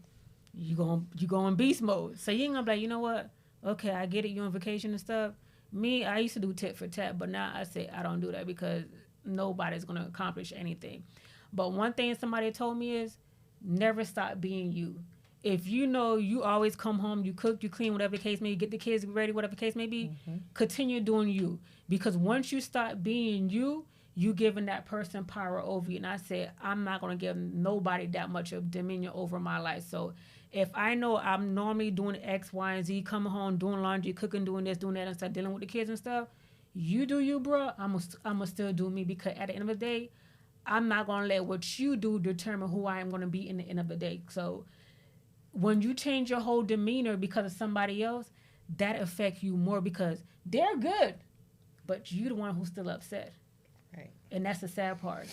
Speaker 3: You go in beast mode. So you ain't gonna be like, you know what? Okay, I get it. You on vacation and stuff. Me, I used to do tit for tat, but now I say I don't do that, because nobody's going to accomplish anything. But one thing somebody told me is never stop being you. If you know you always come home, you cook, you clean, whatever the case may be, get the kids ready, whatever the case may be, continue doing you. Because once you start being you, you giving that person power over you. And I said, I'm not going to give nobody that much of dominion over my life. So if I know I'm normally doing X, Y, and Z, coming home, doing laundry, cooking, doing this, doing that, and start dealing with the kids and stuff, you do you, bro. I'm gonna still do me, because at the end of the day, I'm not going to let what you do determine who I am going to be in the end of the day. So when you change your whole demeanor because of somebody else, that affects you more, because they're good, but you the one who's still upset. Right. And that's the sad part.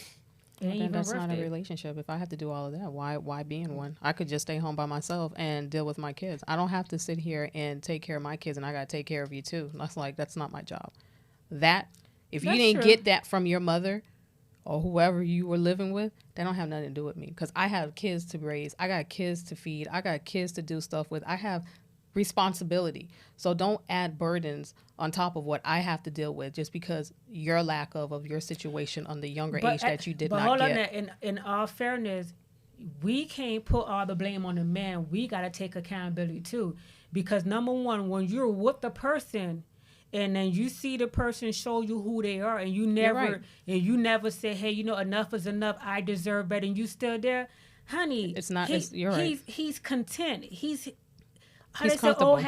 Speaker 1: Then that's not a relationship. If I have to do all of that, why be in one? I could just stay home by myself and deal with my kids. I don't have to sit here and take care of my kids, and I got to take care of you too. That's not my job. If you didn't get that from your mother or whoever you were living with, they don't have nothing to do with me, because I have kids to raise. I got kids to feed. I got kids to do stuff with. I have responsibility. So don't add burdens on top of what I have to deal with just because your lack of your situation on the younger age that you did not get. But hold
Speaker 3: on, in all fairness, we can't put all the blame on the man. We got to take accountability too, because number one, when you're with the person and then you see the person show you who they are, and you never say, hey, enough is enough, I deserve better, and you still there, honey, it's not. You're right. He's content. He's comfortable.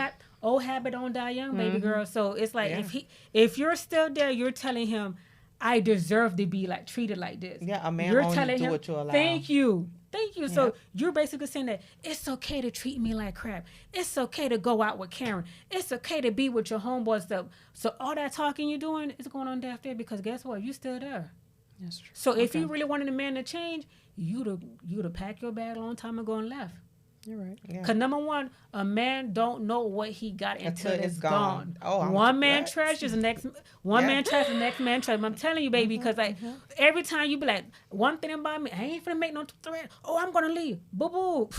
Speaker 3: Old habit don't die young, baby girl. So it's like, if you're still there, you're telling him, I deserve to be treated like this.
Speaker 2: Yeah, a man only do what you allow.
Speaker 3: Thank you. Yeah. So you're basically saying that it's okay to treat me like crap. It's okay to go out with Karen. It's okay to be with your homeboy stuff. So all that talking you're doing is going on after, because guess what? You still there.
Speaker 1: That's true.
Speaker 3: So if you really wanted a man to change, you'd have packed your bag a long time ago and left.
Speaker 1: You're right.
Speaker 3: Because number one, a man don't know what he got until it's gone. One man treasures the next. Man treasures the next man treasures. I'm telling you, baby, because every time you be like, one thing about me, I ain't finna make no threat. Oh, I'm gonna leave. Boo boo.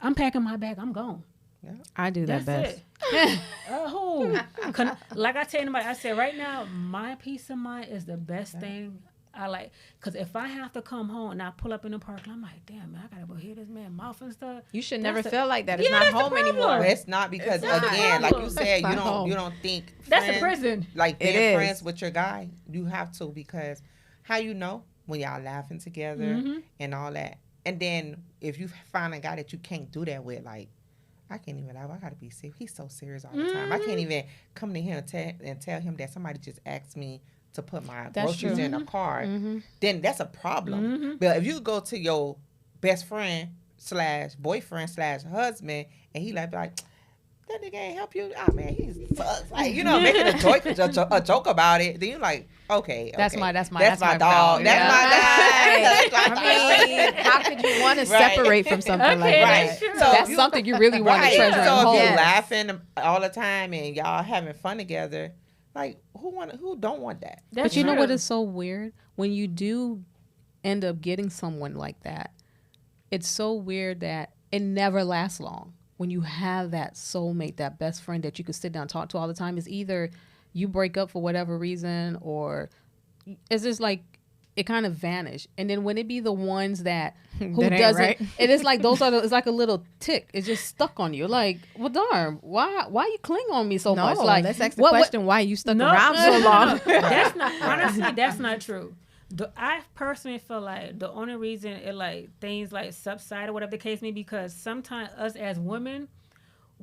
Speaker 3: I'm packing my bag. I'm gone.
Speaker 1: Yeah. I do that best.
Speaker 3: Like I tell anybody, I said right now, my peace of mind is the best thing. I like, because if I have to come home and I pull up in the park, I'm like, damn, man, I gotta go hear this man mouth and stuff.
Speaker 4: You should never feel like that. It's not home anymore.
Speaker 2: It's not, because again, like you said, you don't think
Speaker 3: that's a prison.
Speaker 2: Like being friends with your guy, you have to, because how when y'all laughing together and all that, and then if you find a guy that you can't do that with, like, I can't even lie. I gotta be serious. He's so serious all the time. I can't even come to him and tell him that somebody just asked me to put my
Speaker 1: That's
Speaker 2: groceries
Speaker 1: true.
Speaker 2: in a cart. Then that's a problem. But if you go to your best friend / boyfriend / husband and he like that nigga ain't help you. Oh man, he sucks. Like making a joke about it. Then you're like, okay,
Speaker 1: That's my
Speaker 2: dog.
Speaker 1: fault.
Speaker 2: That's my dog. That's my
Speaker 4: I mean, how could you want to
Speaker 2: Right.
Speaker 4: separate from something like
Speaker 3: Okay,
Speaker 4: that?
Speaker 3: that's true.
Speaker 2: So
Speaker 1: That's
Speaker 2: you-
Speaker 1: something you really want to
Speaker 2: Right.
Speaker 1: treasure and
Speaker 2: So
Speaker 1: hold.
Speaker 2: if you're
Speaker 4: Yes.
Speaker 2: laughing all the time and y'all having fun together, like who don't want that?
Speaker 1: But you know
Speaker 3: true.
Speaker 1: what is so weird? When you do end up getting someone like that, it's so weird that it never lasts long. When you have that soulmate, that best friend that you could sit down and talk to all the time, is either you break up for whatever reason or it's just like it kind of vanished. And then when it be the ones that who
Speaker 4: That ain't
Speaker 1: doesn't,
Speaker 4: right.
Speaker 1: it is like those are it's like a little tick. It's just stuck on you. Like, well, darn, why you cling on me so
Speaker 4: No,
Speaker 1: much? Like,
Speaker 4: let's ask the
Speaker 1: what-
Speaker 4: question: why you stuck
Speaker 3: No,
Speaker 4: around so long?
Speaker 3: That's not honestly. That's not true. I personally feel like the only reason it like things like subside or whatever the case may be, because sometimes us as women,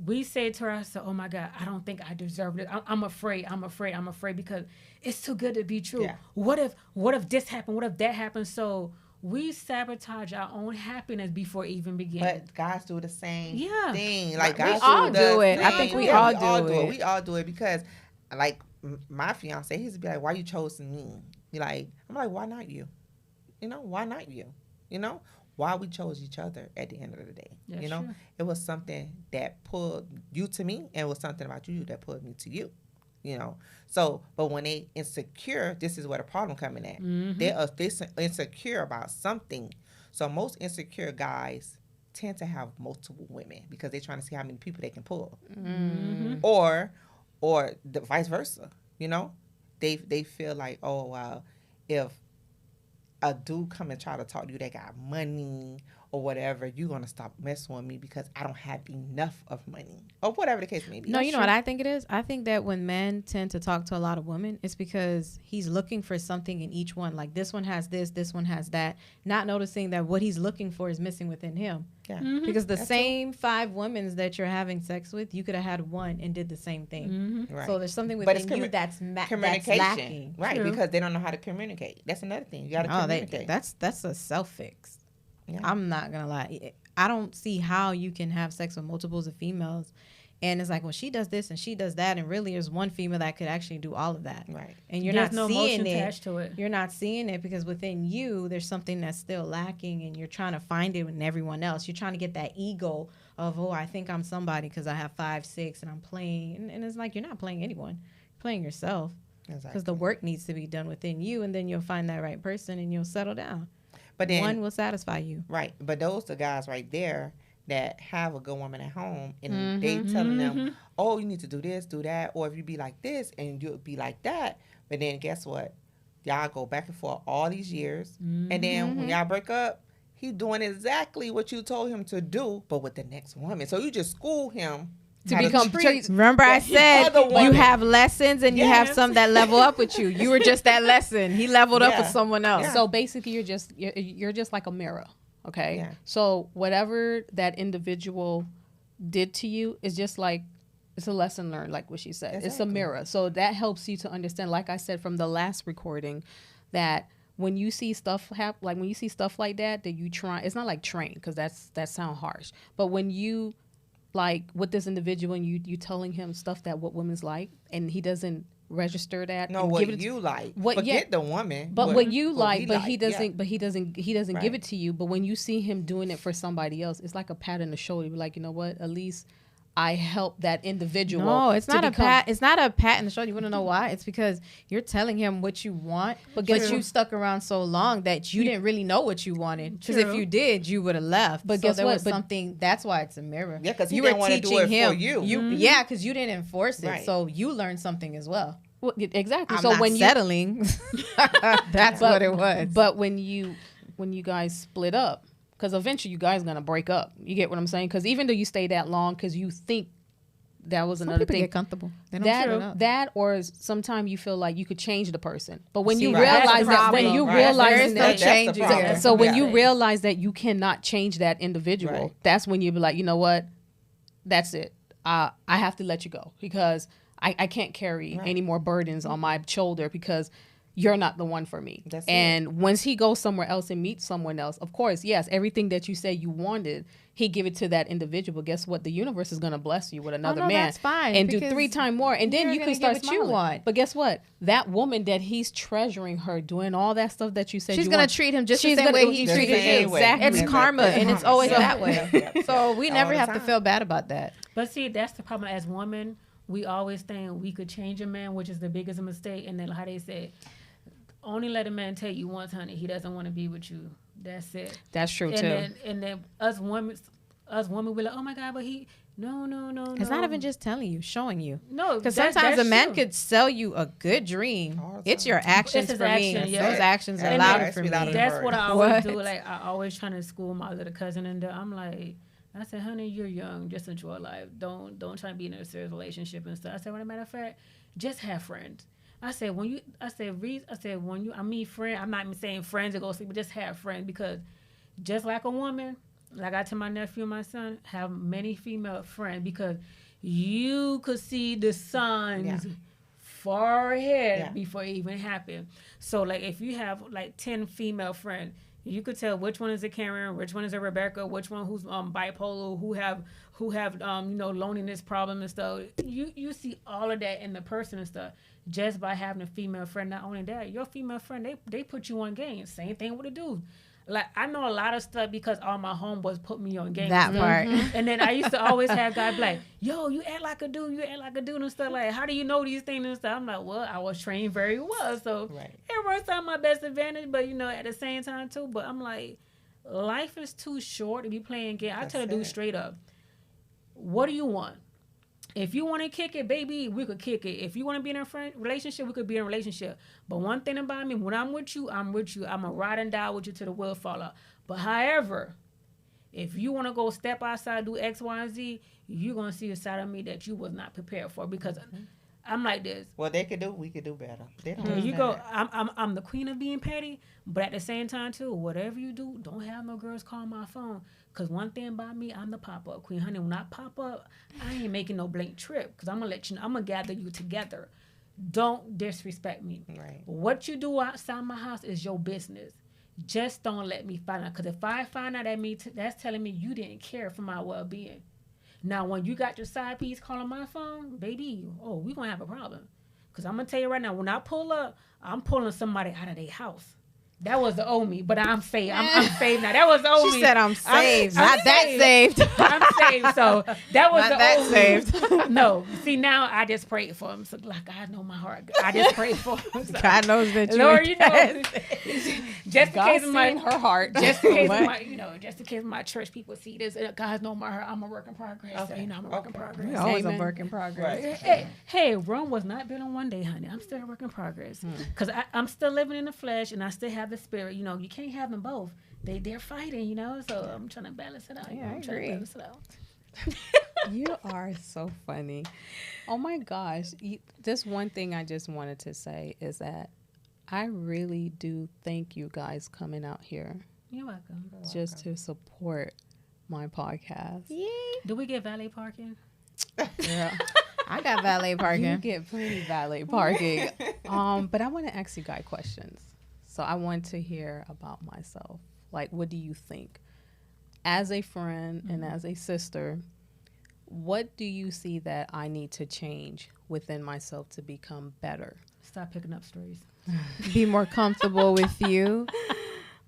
Speaker 3: we say to ourselves, "Oh my God, I don't think I deserve it. I'm afraid. I'm afraid because it's too good to be true.
Speaker 2: Yeah.
Speaker 3: What if this happened? What if that happened?" So we sabotage our own happiness before it even begins.
Speaker 2: But guys do the same
Speaker 3: Yeah.
Speaker 2: thing. Like
Speaker 4: We
Speaker 2: guys
Speaker 4: all
Speaker 2: the
Speaker 4: do it. I
Speaker 2: same
Speaker 4: think we
Speaker 2: thing.
Speaker 4: all do it.
Speaker 2: We all do it because, like, my fiance, he's be like, "Why you chosen me?" I'm like, "Why not you? Why not you? Why we chose each other at the end of the day?
Speaker 3: That's true.
Speaker 2: It was something that pulled you to me, and it was something about you that pulled me to you." So, but when they insecure, this is where the problem coming at. They're insecure about something. So most insecure guys tend to have multiple women because they're trying to see how many people they can pull, or the vice versa. They feel like, oh wow, if a dude come and try to talk to you that got money or whatever, you're gonna stop messing with me because I don't have enough of money or whatever the case may be.
Speaker 4: No, you know what I think it is? I think that when men tend to talk to a lot of women, it's because he's looking for something in each one. Like this one has this one has that. Not noticing that what he's looking for is missing within him.
Speaker 2: Yeah.
Speaker 4: Because the
Speaker 2: That's
Speaker 4: same 5 women that you're having sex with, you could have had one and did the same thing.
Speaker 2: Right.
Speaker 4: So there's something
Speaker 2: But it's
Speaker 4: within you that's
Speaker 2: communication,
Speaker 4: lacking.
Speaker 2: right?
Speaker 3: True.
Speaker 2: Because they don't know how to communicate. That's another thing. You got to
Speaker 4: Oh,
Speaker 2: communicate.
Speaker 4: that's a self fix.
Speaker 2: Yeah.
Speaker 4: I'm not gonna lie. I don't see how you can have sex with multiples of females, and it's like, well, she does this and she does that, and really, there's one female that could actually do all of that.
Speaker 2: Right.
Speaker 4: And you're
Speaker 3: There's
Speaker 4: not
Speaker 3: no
Speaker 4: seeing
Speaker 3: emotion
Speaker 4: it.
Speaker 3: attached to it.
Speaker 4: You're not seeing it because within you, there's something that's still lacking, and you're trying to find it in everyone else. You're trying to get that ego of, oh, I think I'm somebody because I have 5, 6, and I'm playing. And it's like you're not playing anyone. You're playing yourself because
Speaker 2: Exactly.
Speaker 4: the work needs to be done within you, and then you'll find that right person, and you'll settle down.
Speaker 2: But then,
Speaker 4: One will satisfy you.
Speaker 2: right. But those the guys right there that have a good woman at home, and they telling them, oh, you need to do this, do that, or if you be like this and you'll be like that. But then guess what? Y'all go back and forth all these years, and then when y'all break up, he doing exactly what you told him to do, but with the next woman. So you just school him
Speaker 1: To
Speaker 2: how
Speaker 1: become
Speaker 2: treat
Speaker 4: Remember I said
Speaker 2: other
Speaker 4: you
Speaker 2: woman.
Speaker 4: have lessons and you have
Speaker 2: Yes.
Speaker 4: some that level up with you. You were just that lesson. He leveled up
Speaker 2: Yeah.
Speaker 4: with someone else.
Speaker 2: Yeah.
Speaker 1: So basically, you're just like a mirror, okay?
Speaker 2: Yeah.
Speaker 1: So whatever that individual did to you is just like it's a lesson learned, like what she said. It's a
Speaker 2: Exactly.
Speaker 1: mirror. So that helps you to understand. Like I said from the last recording, that when you see stuff like when you see stuff like that you try. It's not like train because that sound harsh. But when you like with this individual and you telling him stuff that what women's like and he doesn't register that.
Speaker 2: No,
Speaker 1: and
Speaker 2: what
Speaker 1: give it
Speaker 2: you like.
Speaker 1: what-
Speaker 2: Forget
Speaker 1: yeah.
Speaker 2: the woman.
Speaker 1: But what you like,
Speaker 2: we
Speaker 1: but he
Speaker 2: like,
Speaker 1: doesn't,
Speaker 2: yeah.
Speaker 1: but he doesn't give
Speaker 2: Right.
Speaker 1: it to you. But when you see him doing it for somebody else, it's like a pat on the shoulder. You're like, you know what? At least I helped that individual.
Speaker 4: No, it's
Speaker 1: to
Speaker 4: not a
Speaker 1: become-
Speaker 4: pat. It's not a pat in the shoulder. You want to know why? It's because you're telling him what you want, but
Speaker 1: guess
Speaker 4: you
Speaker 1: what?
Speaker 4: stuck around so long that you didn't really know what you wanted. Because if
Speaker 3: True.
Speaker 4: you did, you would have left.
Speaker 1: But
Speaker 4: So
Speaker 1: guess
Speaker 4: there
Speaker 1: what?
Speaker 4: was
Speaker 1: But-
Speaker 4: something. That's why it's a mirror.
Speaker 2: Yeah, 'cause he
Speaker 4: you
Speaker 2: didn't
Speaker 4: were
Speaker 2: wanna do
Speaker 4: teaching
Speaker 2: it for
Speaker 4: him.
Speaker 2: you.
Speaker 4: Yeah, because you didn't enforce it,
Speaker 2: Right.
Speaker 4: so you learned something as well.
Speaker 1: Well, exactly.
Speaker 4: I'm
Speaker 1: so
Speaker 4: not
Speaker 1: when you
Speaker 4: settling. That's
Speaker 1: but-
Speaker 4: what it was.
Speaker 1: But when you guys split up, because eventually you guys gonna break up. You get what I'm saying? Because even though you stay that long, because you think that was
Speaker 4: Some
Speaker 1: another
Speaker 4: people
Speaker 1: thing.
Speaker 4: get comfortable. They don't shut it up.
Speaker 1: That or sometimes you feel like you could change the person, but when
Speaker 4: See,
Speaker 1: you
Speaker 4: right. That's
Speaker 1: realize
Speaker 4: the
Speaker 1: that when
Speaker 4: problem.
Speaker 1: you
Speaker 2: Right.
Speaker 1: realize
Speaker 4: There is no
Speaker 1: that,
Speaker 2: That's the
Speaker 4: changing
Speaker 2: problem.
Speaker 4: here.
Speaker 1: so when
Speaker 2: Yeah.
Speaker 1: you realize that you cannot change that individual,
Speaker 2: Right.
Speaker 1: that's when you be like, you know what, that's it. I have to let you go because I can't carry any more burdens on my shoulder because you're not the one for me.
Speaker 2: That's
Speaker 1: and once he goes somewhere else and meets someone else, of course, yes, everything that you say you wanted, he give it to that individual. But guess what? The universe is going to bless you with another man.
Speaker 4: That's fine,
Speaker 1: and do
Speaker 4: because
Speaker 1: 3 times more. And then
Speaker 4: you're
Speaker 1: you
Speaker 4: gonna
Speaker 1: can start
Speaker 4: get what you
Speaker 1: smiling.
Speaker 4: want.
Speaker 1: But guess what? That woman that he's treasuring her, doing all that stuff that you said
Speaker 4: She's
Speaker 1: you
Speaker 4: going
Speaker 1: want,
Speaker 4: to treat him just the
Speaker 1: she's
Speaker 4: same
Speaker 1: gonna-
Speaker 4: way he
Speaker 2: The
Speaker 4: treated
Speaker 2: same
Speaker 4: you.
Speaker 2: way.
Speaker 1: Exactly.
Speaker 4: It's
Speaker 2: That's
Speaker 4: karma,
Speaker 2: karma.
Speaker 4: and it's always
Speaker 2: Yeah.
Speaker 4: that way. So we
Speaker 2: All
Speaker 4: never
Speaker 2: the
Speaker 4: have to
Speaker 2: time.
Speaker 4: feel bad about that.
Speaker 3: But see, that's the problem as women. We always think we could change a man, which is the biggest mistake. And then how they say, only let a man tell you once, honey, he doesn't want to be with you. That's it.
Speaker 1: That's true, too.
Speaker 3: And then us women, we're like, oh my God, but he, no.
Speaker 4: It's not even just telling you, showing you.
Speaker 3: No,
Speaker 4: Because
Speaker 3: that's
Speaker 4: sometimes a man
Speaker 3: true.
Speaker 4: could sell you a good dream.
Speaker 2: All the
Speaker 4: It's
Speaker 2: time.
Speaker 4: your actions
Speaker 3: It's his
Speaker 4: for me.
Speaker 3: action, yeah.
Speaker 4: Those actions are
Speaker 2: And
Speaker 4: louder
Speaker 2: that's
Speaker 4: for me.
Speaker 2: louder than
Speaker 3: That's what I always
Speaker 4: What?
Speaker 3: do. Like, I always trying to school my little cousin, and I'm like, I said, honey, you're young. Just enjoy life. Don't try to be in a serious relationship and stuff. I said, well, as a matter of fact, just have friends. I said, when you I mean friend, I'm not even saying friends to go sleep, but just have friends, because just like a woman, like I tell my nephew and my son, have many female friends, because you could see the signs
Speaker 2: Yeah.
Speaker 3: far ahead
Speaker 2: Yeah.
Speaker 3: before it even happened. So like if you have like 10 female friends, you could tell which one is a Karen, which one is a Rebecca, which one who's bipolar, who have loneliness problem and stuff. You see all of that in the person and stuff just by having a female friend. Not only that, your female friend, they put you on game. Same thing with the dudes. Like I know a lot of stuff because all my homeboys put me on game.
Speaker 4: That part.
Speaker 3: And then I used to always have guys be like, yo, you act like a dude, and stuff. Like, how do you know these things and stuff? I'm like, well, I was trained very well. So
Speaker 2: Right.
Speaker 3: it works out my best advantage, but at the same time too. But I'm like, life is too short to be playing games. I tell the dude straight up, what do you want? If you want to kick it, baby, we could kick it. If you want to be in a relationship, we could be in a relationship. But one thing about me, when I'm with you, I'm with you. I'm a ride and die with you till the wheel fall out. But however, if you want to go step outside, do X, Y, and Z, you're going to see a side of me that you was not prepared for, because I'm like this.
Speaker 2: What they could do, we could do better. They don't
Speaker 3: There you
Speaker 2: understand
Speaker 3: go.
Speaker 2: that.
Speaker 3: I'm the queen of being petty, but at the same time too, whatever you do, don't have no girls call my phone. Cause one thing about me, I'm the pop up queen, honey. When I pop up, I ain't making no blank trip. Cause I'm gonna let you know, I'm gonna gather you together. Don't disrespect me.
Speaker 2: Right.
Speaker 3: What you do outside my house is your business. Just don't let me find out. Cause if I find out, that's telling me you didn't care for my well being. Now, when you got your side piece calling my phone, baby, we gonna have a problem. Cause I'm gonna tell you right now, when I pull up, I'm pulling somebody out of their house. That was the old me, but I'm saved. I'm saved now. That was the old me.
Speaker 4: She said, I'm saved.
Speaker 3: I'm
Speaker 4: Not that saved.
Speaker 3: I'm saved. So that was
Speaker 4: Not
Speaker 3: the
Speaker 4: that
Speaker 3: old
Speaker 4: saved.
Speaker 3: me. No, see now I just prayed for him. So like God know my heart. I just prayed for him. So,
Speaker 4: God knows that you
Speaker 3: Lord,
Speaker 4: ain't
Speaker 3: you know,
Speaker 4: that.
Speaker 3: just in
Speaker 1: God
Speaker 3: case of my
Speaker 1: seen her heart.
Speaker 3: just in case
Speaker 4: What?
Speaker 3: of my, just in case my church people see this, God know my heart. I'm a work in progress. So,
Speaker 2: Okay.
Speaker 3: I'm a work in
Speaker 2: Okay.
Speaker 3: progress.
Speaker 4: You're always
Speaker 1: Amen.
Speaker 4: a work in progress.
Speaker 2: Right.
Speaker 3: Hey, Rome was not built in one day, honey. I'm still a work in progress. Because I'm still living in the flesh and I still have the spirit. You can't have them both. They're fighting, So I'm trying to balance it out.
Speaker 4: Yeah, I
Speaker 3: I'm trying
Speaker 4: agree.
Speaker 3: to balance it out.
Speaker 1: You are so funny. Oh my gosh. This one thing I just wanted to say is that I really do thank you guys coming out here
Speaker 3: You're welcome.
Speaker 1: just to support my podcast.
Speaker 3: Do we get valet parking?
Speaker 1: Yeah.
Speaker 4: I got valet
Speaker 1: You
Speaker 4: parking.
Speaker 1: get plenty valet parking. But I want to ask you guys questions. So I want to hear about myself. Like, what do you think? As a friend and as a sister, what do you see that I need to change within myself to become better?
Speaker 3: Stop picking up strays.
Speaker 4: Be more comfortable with you.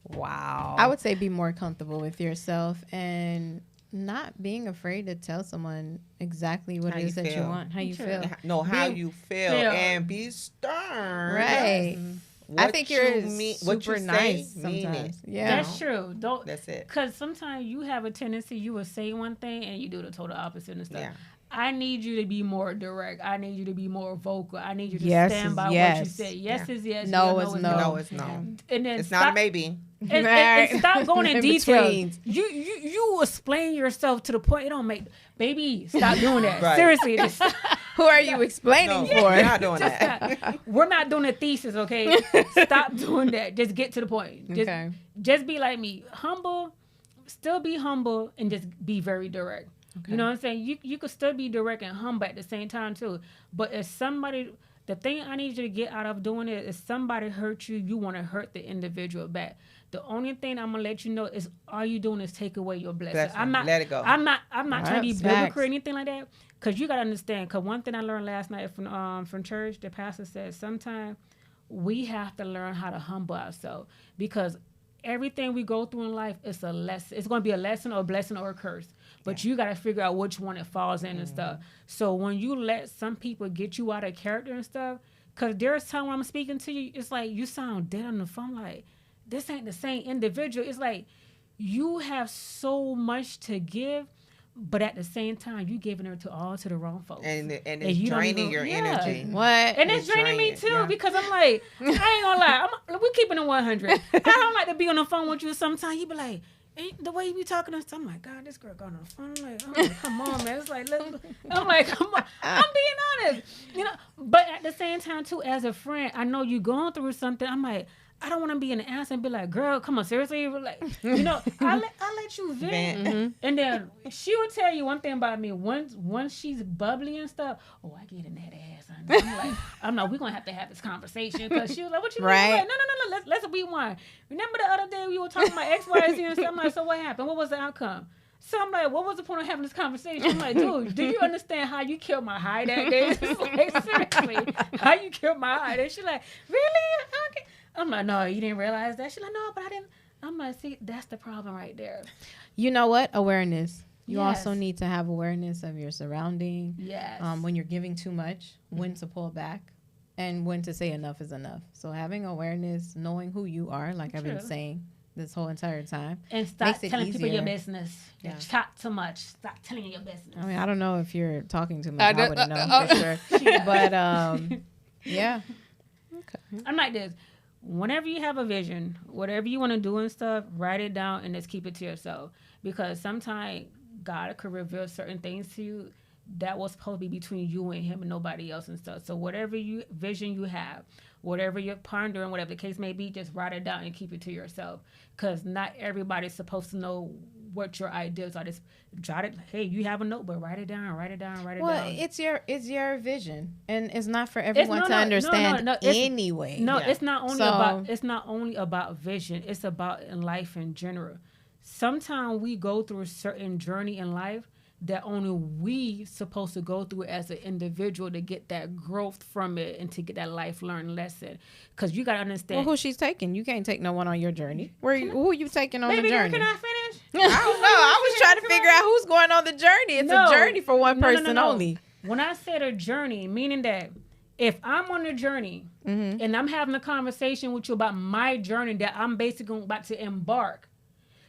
Speaker 1: Wow.
Speaker 4: I would say be more comfortable with yourself and not being afraid to tell someone exactly what
Speaker 2: How
Speaker 4: it
Speaker 2: you
Speaker 4: is that you
Speaker 2: feel.
Speaker 4: want, how you
Speaker 3: Sure.
Speaker 4: feel.
Speaker 2: Know how
Speaker 3: Be-
Speaker 2: you feel
Speaker 3: feel.
Speaker 2: and be stern.
Speaker 4: Right. I think you're
Speaker 2: what
Speaker 4: super
Speaker 2: you say,
Speaker 4: nice
Speaker 2: mean
Speaker 4: sometimes.
Speaker 2: it.
Speaker 4: Yeah.
Speaker 3: That's true. Don't.
Speaker 2: That's it.
Speaker 3: Because sometimes you have a tendency, you will say one thing and you do the total opposite and stuff.
Speaker 2: Yeah.
Speaker 3: I need you to be more direct. I need you to be more vocal. I need you to
Speaker 4: Yes
Speaker 3: stand
Speaker 4: is
Speaker 3: by what you
Speaker 4: yes.
Speaker 3: say. Yes
Speaker 2: Yeah.
Speaker 3: is yes.
Speaker 4: No
Speaker 3: yeah,
Speaker 4: is no.
Speaker 2: No, it's no.
Speaker 3: And then
Speaker 2: It's
Speaker 3: stop,
Speaker 2: not a maybe.
Speaker 3: and stop going in
Speaker 4: In
Speaker 3: detail.
Speaker 4: betweens.
Speaker 3: You explain yourself to the point it don't make. Baby, stop doing that.
Speaker 2: Right.
Speaker 3: Seriously, just,
Speaker 4: Who are you explaining
Speaker 2: No,
Speaker 4: for?
Speaker 2: we're not doing
Speaker 3: just
Speaker 2: that.
Speaker 3: stop. We're not doing a thesis, okay? Stop doing that. Just get to the point. Just,
Speaker 1: Okay.
Speaker 3: just be like me, humble. Still be humble and just be very direct. You know what I'm saying? You could still be direct and humble at the same time too. But if somebody, the thing I need you to get out of doing it is somebody hurt you, you want to hurt the individual back. The only thing I'm gonna let you know is all you doing is take away your blessing. I'm not.
Speaker 2: Let it go.
Speaker 3: I'm not trying to be
Speaker 4: That's
Speaker 3: biblical
Speaker 4: facts.
Speaker 3: or anything like that. Cause you gotta understand. Cause one thing I learned last night from church, the pastor said sometimes we have to learn how to humble ourselves because everything we go through in life is a lesson. It's going to be a lesson or a blessing or a curse. But you got to figure out which one it falls in and stuff. So when you let some people get you out of character and stuff, because there's time when I'm speaking to you, it's like you sound dead on the phone. Like, this ain't the same individual. It's like you have so much to give, but at the same time, you giving it to the wrong folks.
Speaker 2: And it's
Speaker 3: you don't
Speaker 2: draining
Speaker 3: even-
Speaker 2: your
Speaker 3: yeah.
Speaker 2: energy.
Speaker 4: What?
Speaker 3: And it's draining me too because I'm like, I ain't gonna lie, we're keeping it 100. I don't like to be on the phone with you. Sometimes you be like, the way you be talking to us, I'm like, God, this girl got on the phone. I'm like, come on, man. It's like, I'm like, come on. I'm being honest, you know. But at the same time too, as a friend, I know you going through something. I'm like, I don't want to be an ass and be like, girl, come on, seriously, like, you know, I let you vent, and then she will tell you one thing about me. Once she's bubbly and stuff, oh, I get in that ass. I'm like, we're gonna have to have this conversation because she was like, what you mean?
Speaker 4: Right.
Speaker 3: I'm like, no, let's rewind. Remember the other day we were talking about X, Y, Z and stuff? I'm like, so what happened? What was the outcome? So I'm like, what was the point of having this conversation? I'm like, dude, do you understand how you killed my high that day? It's like, seriously, how you killed my high? And she's like, really? Okay. I'm like, no, you didn't realize that. She's like, no, but I didn't. I'm like, see, that's the problem right there.
Speaker 4: You know what? Awareness. You
Speaker 3: Yes.
Speaker 4: also need to have awareness of your surrounding.
Speaker 3: Yes.
Speaker 4: When you're giving too much, when to pull back, and when to say enough is enough. So having awareness, knowing who you are, like I've been
Speaker 3: True.
Speaker 4: saying this whole entire time.
Speaker 3: And stop
Speaker 4: makes it
Speaker 3: telling people your
Speaker 4: easier.
Speaker 3: business.
Speaker 2: Yeah.
Speaker 3: You talk too much. Stop telling your business.
Speaker 4: I mean, I don't know if you're talking too much. I wouldn't know for sure. But yeah.
Speaker 3: I'm like this. Whenever you have a vision, whatever you want to do and stuff, write it down and just keep it to yourself. Because sometimes God could reveal certain things to you that was supposed to be between you and him and nobody else and stuff. So whatever vision you have, whatever you're pondering, whatever the case may be, just write it down and keep it to yourself. Because not everybody's supposed to know what your ideas are. Just jot it. Hey, you have a notebook. Write it down. Write it down. Write it
Speaker 4: Well,
Speaker 3: down.
Speaker 4: it's your vision, and it's not for everyone to understand anyway.
Speaker 3: No,
Speaker 2: Yeah.
Speaker 3: it's not only
Speaker 4: So-
Speaker 3: about vision. It's about in life in general. Sometimes we go through a certain journey in life that only we supposed to go through as an individual to get that growth from it and to get that life learned lesson. Because you got to
Speaker 4: Well,
Speaker 3: understand.
Speaker 4: who she's taking? You can't take no one on your journey. Who are you taking on
Speaker 3: Baby
Speaker 4: the
Speaker 3: girl,
Speaker 4: journey?
Speaker 3: can I finish?
Speaker 4: I don't know. I was trying to figure out who's going on the journey. It's
Speaker 3: No.
Speaker 4: a journey for one
Speaker 3: No, no,
Speaker 4: person
Speaker 3: no.
Speaker 4: only.
Speaker 3: When I said a journey, meaning that if I'm on a journey and I'm having a conversation with you about my journey that I'm basically about to embark,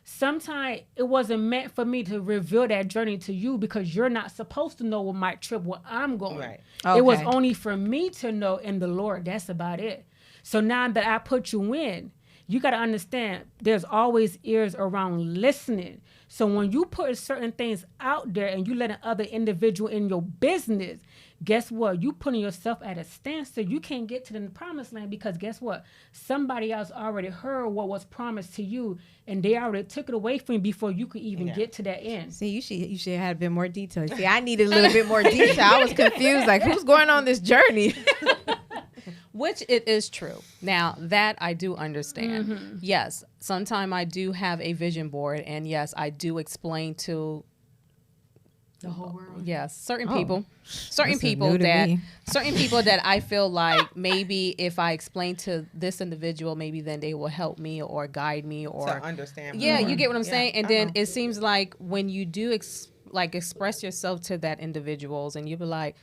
Speaker 3: sometimes it wasn't meant for me to reveal that journey to you because you're not supposed to know what my trip, where I'm going.
Speaker 2: Right.
Speaker 3: It was
Speaker 4: Okay.
Speaker 3: only for me to know in the Lord. That's about it. So now that I put you in, you got to understand there's always ears around listening. So when you put certain things out there and you let an other individual in your business, guess what? You putting yourself at a standstill. You can't get to the promised land because guess what? Somebody else already heard what was promised to you and they already took it away from you before you could even get to that end.
Speaker 4: See, you should have had a bit more detail. See, I needed a little bit more detail. I was confused. Like, who's going on this journey?
Speaker 1: Which it is true. Now, that I do understand. Yes, sometimes I do have a vision board, and yes, I do explain to
Speaker 3: The whole world.
Speaker 1: yes, certain
Speaker 4: Oh.
Speaker 1: people
Speaker 4: This is new to me.
Speaker 1: certain people that I feel like maybe if I explain to this individual, maybe then they will help me or guide me or
Speaker 2: To understand.
Speaker 1: yeah,
Speaker 2: more.
Speaker 1: you get what I'm
Speaker 2: Yeah,
Speaker 1: saying. And
Speaker 2: I
Speaker 1: then
Speaker 2: know.
Speaker 1: it seems like when you do express yourself to that individuals, and you be like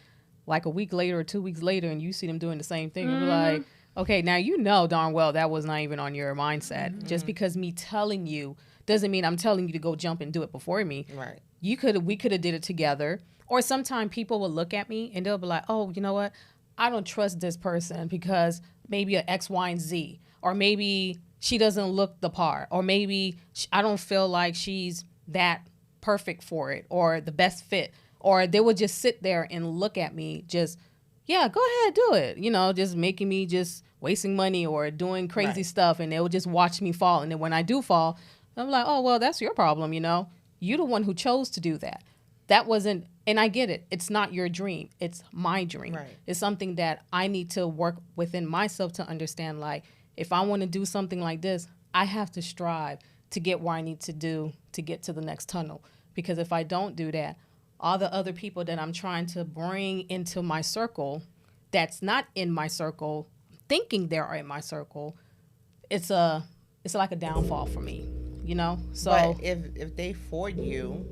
Speaker 1: a week later or 2 weeks later, and you see them doing the same thing, you be like, okay, now you know darn well that was not even on your mindset. Just because me telling you doesn't mean I'm telling you to go jump and do it before me.
Speaker 2: Right.
Speaker 1: We could have did it together. Or sometimes people will look at me and they'll be like, oh, you know what? I don't trust this person because maybe a X, Y, and Z, or maybe she doesn't look the part, or maybe I don't feel like she's that perfect for it or the best fit. Or they would just sit there and look at me just, yeah, go ahead, do it. You know, just making me just wasting money or doing crazy
Speaker 2: Right.
Speaker 1: stuff. And they would just watch me fall. And then when I do fall, I'm like, oh, well, that's your problem, you know. You're the one who chose to do that. that wasn't, and I get it. It's not your dream. It's my dream.
Speaker 2: Right.
Speaker 1: It's something that I need to work within myself to understand. Like, if I want to do something like this, I have to strive to get where I need to do to get to the next tunnel. Because if I don't do that, all the other people that I'm trying to bring into my circle, that's not in my circle, thinking they're in my circle, it's like a downfall for me, you know? So
Speaker 2: But if they for you,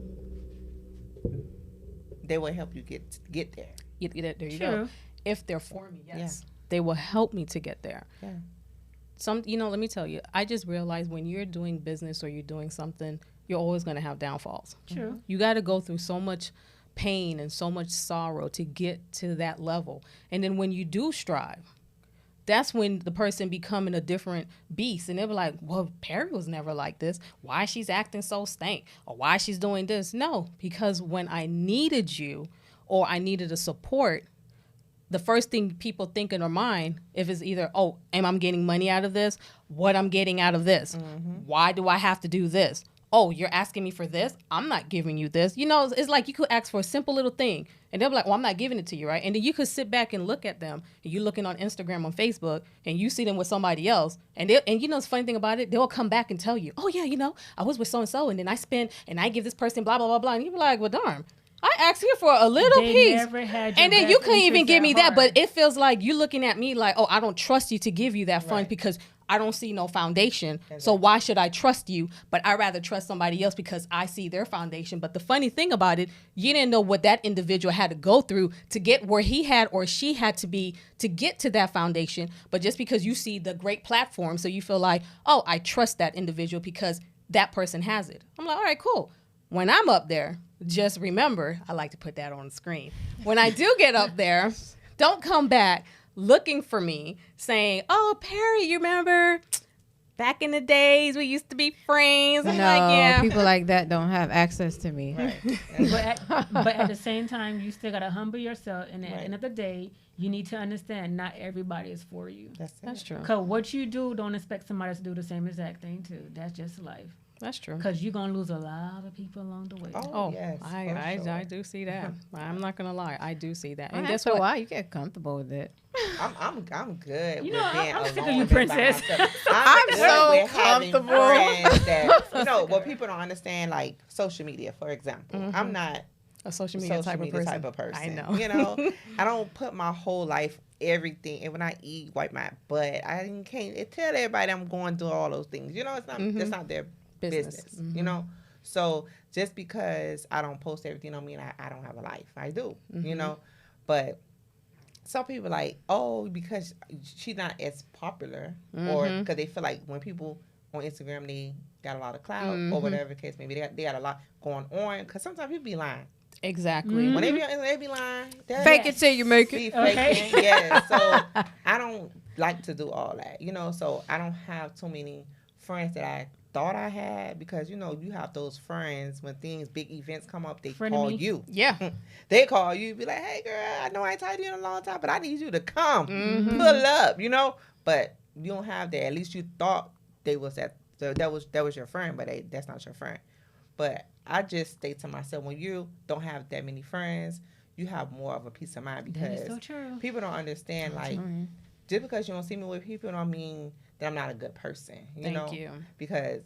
Speaker 2: they will help you get there.
Speaker 1: there you
Speaker 3: True.
Speaker 1: go. If they're for me, yes, they will help me to get there.
Speaker 2: Yeah.
Speaker 1: Let me tell you, I just realized when you're doing business or you're doing something, you're always going to have downfalls.
Speaker 3: True.
Speaker 1: You got to go through so much pain and so much sorrow to get to that level. And then when you do strive, that's when the person becoming a different beast. And they'll be like, well, Perry was never like this. Why she's acting so stank? Or why she's doing this? No, because when I needed you or I needed a support, the first thing people think in their mind, if it's either, oh, am I getting money out of this? What I'm getting out of this? Why do I have to do this? Oh, you're asking me for this? I'm not giving you this. You know, it's like you could ask for a simple little thing, and they'll be like, well, I'm not giving it to you, right? And then you could sit back and look at them, and you're looking on Instagram, on Facebook, and you see them with somebody else, and you know the funny thing about it, they'll come back and tell you, oh, yeah, you know, I was with so-and-so, and then I spent, and I give this person blah, blah, blah, blah, and you'll be like, well, darn. I asked you for a little
Speaker 3: They
Speaker 1: piece,
Speaker 3: never had your
Speaker 1: and then you
Speaker 3: best
Speaker 1: couldn't even
Speaker 3: interest
Speaker 1: give
Speaker 3: at
Speaker 1: me that.
Speaker 3: heart.
Speaker 1: But it feels like you looking at me like, oh, I don't trust you to give you that fund because I don't see no foundation. So why should I trust you? But I rather trust somebody else because I see their foundation. But the funny thing about it, you didn't know what that individual had to go through to get where he had or she had to be to get to that foundation. But just because you see the great platform, so you feel like, oh, I trust that individual because that person has it. I'm like, all right, cool. When I'm up there, just remember, I like to put that on the screen. When I do get up there, don't come back looking for me saying, oh, Perry, you remember back in the days we used to be friends? I'm
Speaker 4: No,
Speaker 1: like, yeah.
Speaker 4: people like that don't have access to me.
Speaker 3: But at the same time, you still gotta humble yourself, and at the end of the day, you need to understand not everybody is for you.
Speaker 1: That's true.
Speaker 3: Cause what you do, don't expect somebody to do the same exact thing too. That's just life.
Speaker 1: That's true.
Speaker 3: Cause you're gonna lose a lot of people along the way.
Speaker 1: Oh,
Speaker 2: yes,
Speaker 1: I
Speaker 2: for sure.
Speaker 1: do see that. I'm not gonna lie, I do see that.
Speaker 4: And
Speaker 1: And
Speaker 4: guess
Speaker 1: guess what?
Speaker 4: why you get comfortable with it.
Speaker 2: I'm good.
Speaker 3: You
Speaker 2: with
Speaker 3: know,
Speaker 2: being
Speaker 3: I'm sick of
Speaker 2: alone
Speaker 3: you,
Speaker 2: and by
Speaker 3: princess.
Speaker 2: myself.
Speaker 4: I'm
Speaker 2: good
Speaker 4: so
Speaker 2: with having
Speaker 4: comfortable.
Speaker 2: friends that, you know, what people don't understand, like social media, for example. I'm not
Speaker 1: A social media type of person. I know.
Speaker 2: You know, I don't put my whole life, everything, and when I eat, wipe my butt. Can't tell everybody I'm going through all those things. You know, it's not. That's not their business. You know, so just because I don't post everything on me, and I don't have a life, I do. You know, but some people like, oh, because she's not as popular, or because they feel like when people on Instagram they got a lot of clout or whatever the case maybe they got a lot going on. Because sometimes people be lying.
Speaker 1: Exactly.
Speaker 2: When they be lying,
Speaker 4: Fake it till you make
Speaker 2: be
Speaker 4: it.
Speaker 2: faking. Yeah. So I don't like to do all that, you know. So I don't have too many friends that I thought I had, because you know you have those friends when big events come up, they call you.
Speaker 1: Yeah.
Speaker 2: They call you, be like, hey girl, I know I ain't talked to you in a long time, but I need you to come, pull up, you know. But you don't have that. At least you thought they was that. So that was your friend, but that's not your friend. But I just stay to myself. When you don't have that many friends, you have more of a peace of mind,
Speaker 3: That is
Speaker 2: because
Speaker 3: so true.
Speaker 2: people don't understand, like, just because you don't see me with people don't mean that I'm not a good person. You know?
Speaker 1: Thank you.
Speaker 2: Because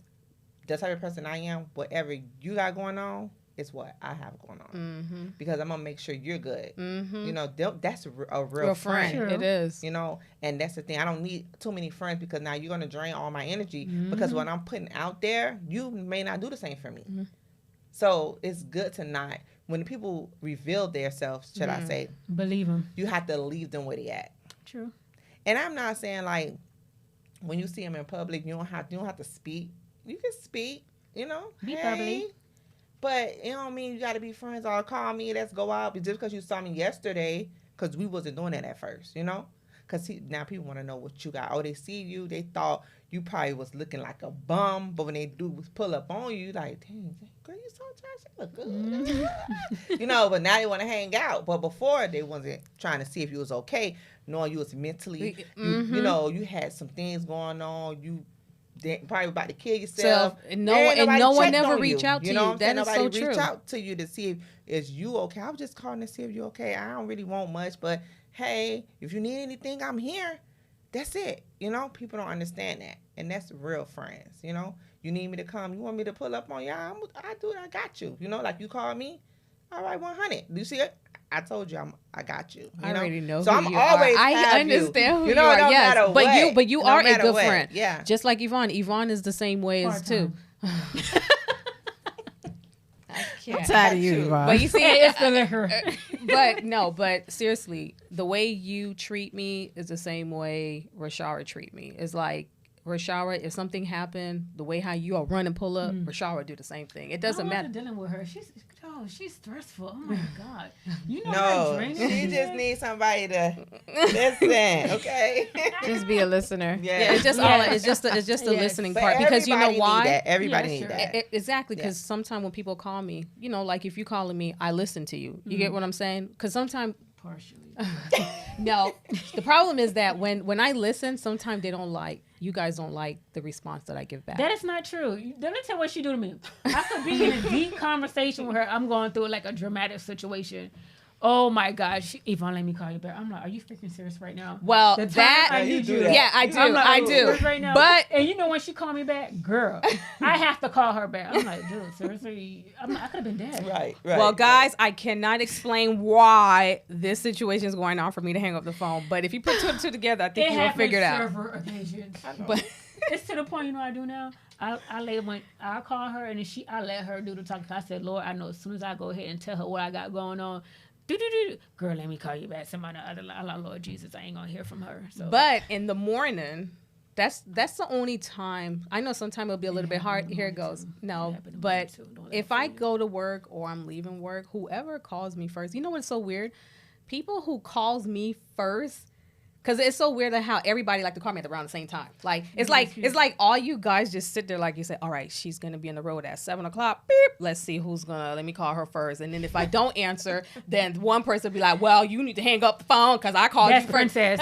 Speaker 2: the type of person I am, whatever you got going on is what I have going on. Because I'm gonna make sure you're good. You know, that's a real friend.
Speaker 3: True.
Speaker 1: It is.
Speaker 2: You know, and that's the thing. I don't need too many friends, because now you're gonna drain all my energy. Because what I'm putting out there, you may not do the same for me. So it's good to not, when people reveal themselves, should I say,
Speaker 3: Believe them.
Speaker 2: you have to leave them where they at.
Speaker 3: True.
Speaker 2: And I'm not saying like when you see them in public, you don't have to speak. You can speak, you know,
Speaker 3: Be
Speaker 2: hey.
Speaker 3: bubbly.
Speaker 2: But it don't mean you got to be friends or call me, let's go out. But just because you saw me yesterday, because we wasn't doing that at first, you know. Because now people want to know what you got. Oh, they see you, they thought you probably was looking like a bum, but when they do pull up on you, like, dang, girl, you so trash, you look good. You know, but now they want to hang out. But before, they wasn't trying to see if you was okay, knowing you was mentally, you know, you had some things going on, you probably about to kill yourself.
Speaker 1: And
Speaker 2: Ain't nobody
Speaker 1: no one
Speaker 2: checked
Speaker 1: never
Speaker 2: on
Speaker 1: reach out to
Speaker 2: You know
Speaker 1: you.
Speaker 2: what I'm saying?
Speaker 1: That is
Speaker 2: Nobody
Speaker 1: so
Speaker 2: reach
Speaker 1: true.
Speaker 2: out to you to see if is you okay. I was just calling to see if you okay. I don't really want much, but hey, if you need anything, I'm here. That's it. You know, people don't understand that, and that's real friends. You know, you need me to come. You want me to pull up on you? I do it. I got you. You know, like you call me. All right, 100. Do you see it? I told you, I got you.
Speaker 1: I already know.
Speaker 2: So
Speaker 1: who
Speaker 2: I'm
Speaker 1: you
Speaker 2: always.
Speaker 1: are. I
Speaker 2: have
Speaker 1: understand who
Speaker 2: you know,
Speaker 1: you are.
Speaker 2: no
Speaker 1: Yes,
Speaker 2: matter what.
Speaker 1: but you
Speaker 2: No
Speaker 1: are a
Speaker 2: matter
Speaker 1: good
Speaker 2: what.
Speaker 1: friend.
Speaker 2: Yeah.
Speaker 1: Just like Yvonne. Yvonne is the same way as too.
Speaker 4: I'm tired of you, Yvonne.
Speaker 1: But you see,
Speaker 3: It's the liquor.
Speaker 1: but seriously, the way you treat me is the same way Rashara treat me. It's like Rashara, if something happened, the way how you all run and pull up, Rashara would do the same thing. It doesn't matter.
Speaker 3: Dealing with her. She's stressful. Oh my God. You know
Speaker 2: No,
Speaker 3: her draining
Speaker 2: she
Speaker 3: is?
Speaker 2: just needs somebody to listen. Okay.
Speaker 4: Just be a listener.
Speaker 1: Yeah, it's just it's just the
Speaker 3: Yes.
Speaker 1: listening
Speaker 2: But
Speaker 1: part because you know
Speaker 2: everybody
Speaker 1: why?
Speaker 2: Need that. Everybody
Speaker 3: Yeah,
Speaker 2: need
Speaker 3: sure.
Speaker 2: that.
Speaker 1: Exactly, because
Speaker 2: Yeah.
Speaker 1: sometimes when people call me, you know, like if you calling me, I listen to you. You get what I'm saying? Because sometimes,
Speaker 3: Partially.
Speaker 1: no, the problem is that when I listen, sometimes they don't like, you guys don't like the response that I give back.
Speaker 3: That is not true. Let me tell you what she do to me. I could be in a deep conversation with her. I'm going through like a dramatic situation. Oh my gosh, Yvonne, let me call you back. I'm like, are you freaking serious right now?
Speaker 1: Well,
Speaker 3: The time
Speaker 1: that,
Speaker 3: I need you.
Speaker 1: yeah, I do,
Speaker 3: I'm like,
Speaker 1: I
Speaker 3: are you
Speaker 1: do.
Speaker 3: serious right now?
Speaker 1: But
Speaker 3: and you know when she called me back, girl, I have to call her back. I'm like, dude, seriously, I could have been dead.
Speaker 2: Right.
Speaker 1: well, guys, I cannot explain why this situation is going on for me to hang up the phone. But if you put two and two together, I think
Speaker 3: It
Speaker 1: you will
Speaker 3: happens
Speaker 1: figure it out.
Speaker 3: several occasions.
Speaker 1: But
Speaker 3: It's to the point, you know what I do now? I call her and then I let her do the talking. I said, Lord, I know as soon as I go ahead and tell her what I got going on, girl, let me call you back. Somebody on the other line. I'm like, Lord Jesus, I ain't gonna hear from her. So
Speaker 1: But in the morning, that's the only time. I know sometimes it'll be a little bit hard. Here it goes. No,
Speaker 3: happened to me
Speaker 1: but
Speaker 3: too. Don't let
Speaker 1: if
Speaker 3: me
Speaker 1: I
Speaker 3: fool you.
Speaker 1: go to work or I'm leaving work, whoever calls me first, you know what's so weird? People who calls me first. Cause it's so weird that how everybody like to call me at around the same time. Like it's like all you guys just sit there like you say, all right, she's gonna be on the road at 7:00. Beep. Let's see who's gonna let me call her first. And then if I don't answer, then one person will be like, well, you need to hang up the phone because I called
Speaker 3: that's
Speaker 1: you first.
Speaker 3: princess.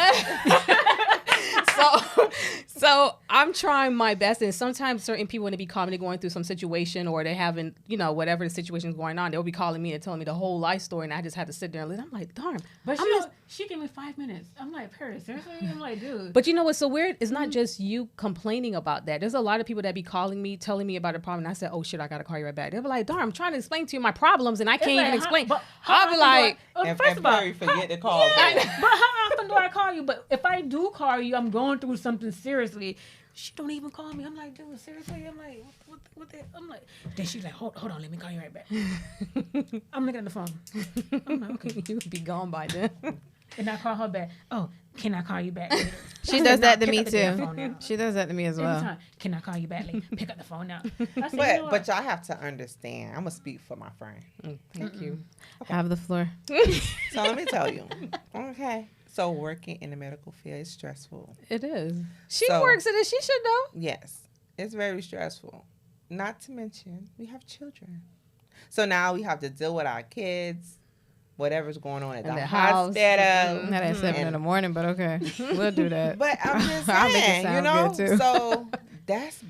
Speaker 1: So I'm trying my best, and sometimes certain people when they be calling me going through some situation or they having, you know, whatever the situation's going on, they'll be calling me and telling me the whole life story, and I just have to sit there and listen. I'm like, darn.
Speaker 3: But
Speaker 1: I'm
Speaker 3: she gave me 5 minutes. I'm like, Paris, seriously? I'm like, dude.
Speaker 1: But you know what's so weird? It's not just you complaining about that. There's a lot of people that be calling me, telling me about a problem, and I said, oh shit, I gotta call you right back. They'll be like, darn, I'm trying to explain to you my problems, and I can't even explain. I'll be like,
Speaker 3: first of all,
Speaker 2: Perry forget to call back.
Speaker 3: but how often do I call you? But if I do call you, I'm going through something seriously. She don't even call me. I'm like, dude, seriously? I'm like, what the? I'm like, then she's like, hold on, let me call you right back. I'm looking at the phone. I'm like, okay.
Speaker 1: you would be gone by then.
Speaker 3: And I call her back. Oh, can I call you back later?
Speaker 4: She does that to
Speaker 3: Pick
Speaker 4: me
Speaker 3: up the damn
Speaker 4: too.
Speaker 3: phone now.
Speaker 4: She does that to me as
Speaker 3: Every
Speaker 4: well.
Speaker 3: time. Can I call you back later? Pick up the phone now. I said, you know what?
Speaker 2: But y'all have to understand. I'm gonna speak for my friend.
Speaker 1: Thank you.
Speaker 4: Have the floor.
Speaker 2: So let me tell you. Okay. So working in the medical field is stressful.
Speaker 1: It is. She
Speaker 2: So-
Speaker 1: works in it. She should know.
Speaker 2: Yes, it's very stressful. Not to mention we have children. So now we have to deal with our kids, whatever's going on at
Speaker 1: In
Speaker 2: the
Speaker 1: the house.
Speaker 2: hospital.
Speaker 4: Not at 7 in the morning, but okay. We'll do that.
Speaker 2: But I'm just
Speaker 4: I'll make it
Speaker 2: saying, you
Speaker 4: sound
Speaker 2: know.
Speaker 4: good, too.
Speaker 2: So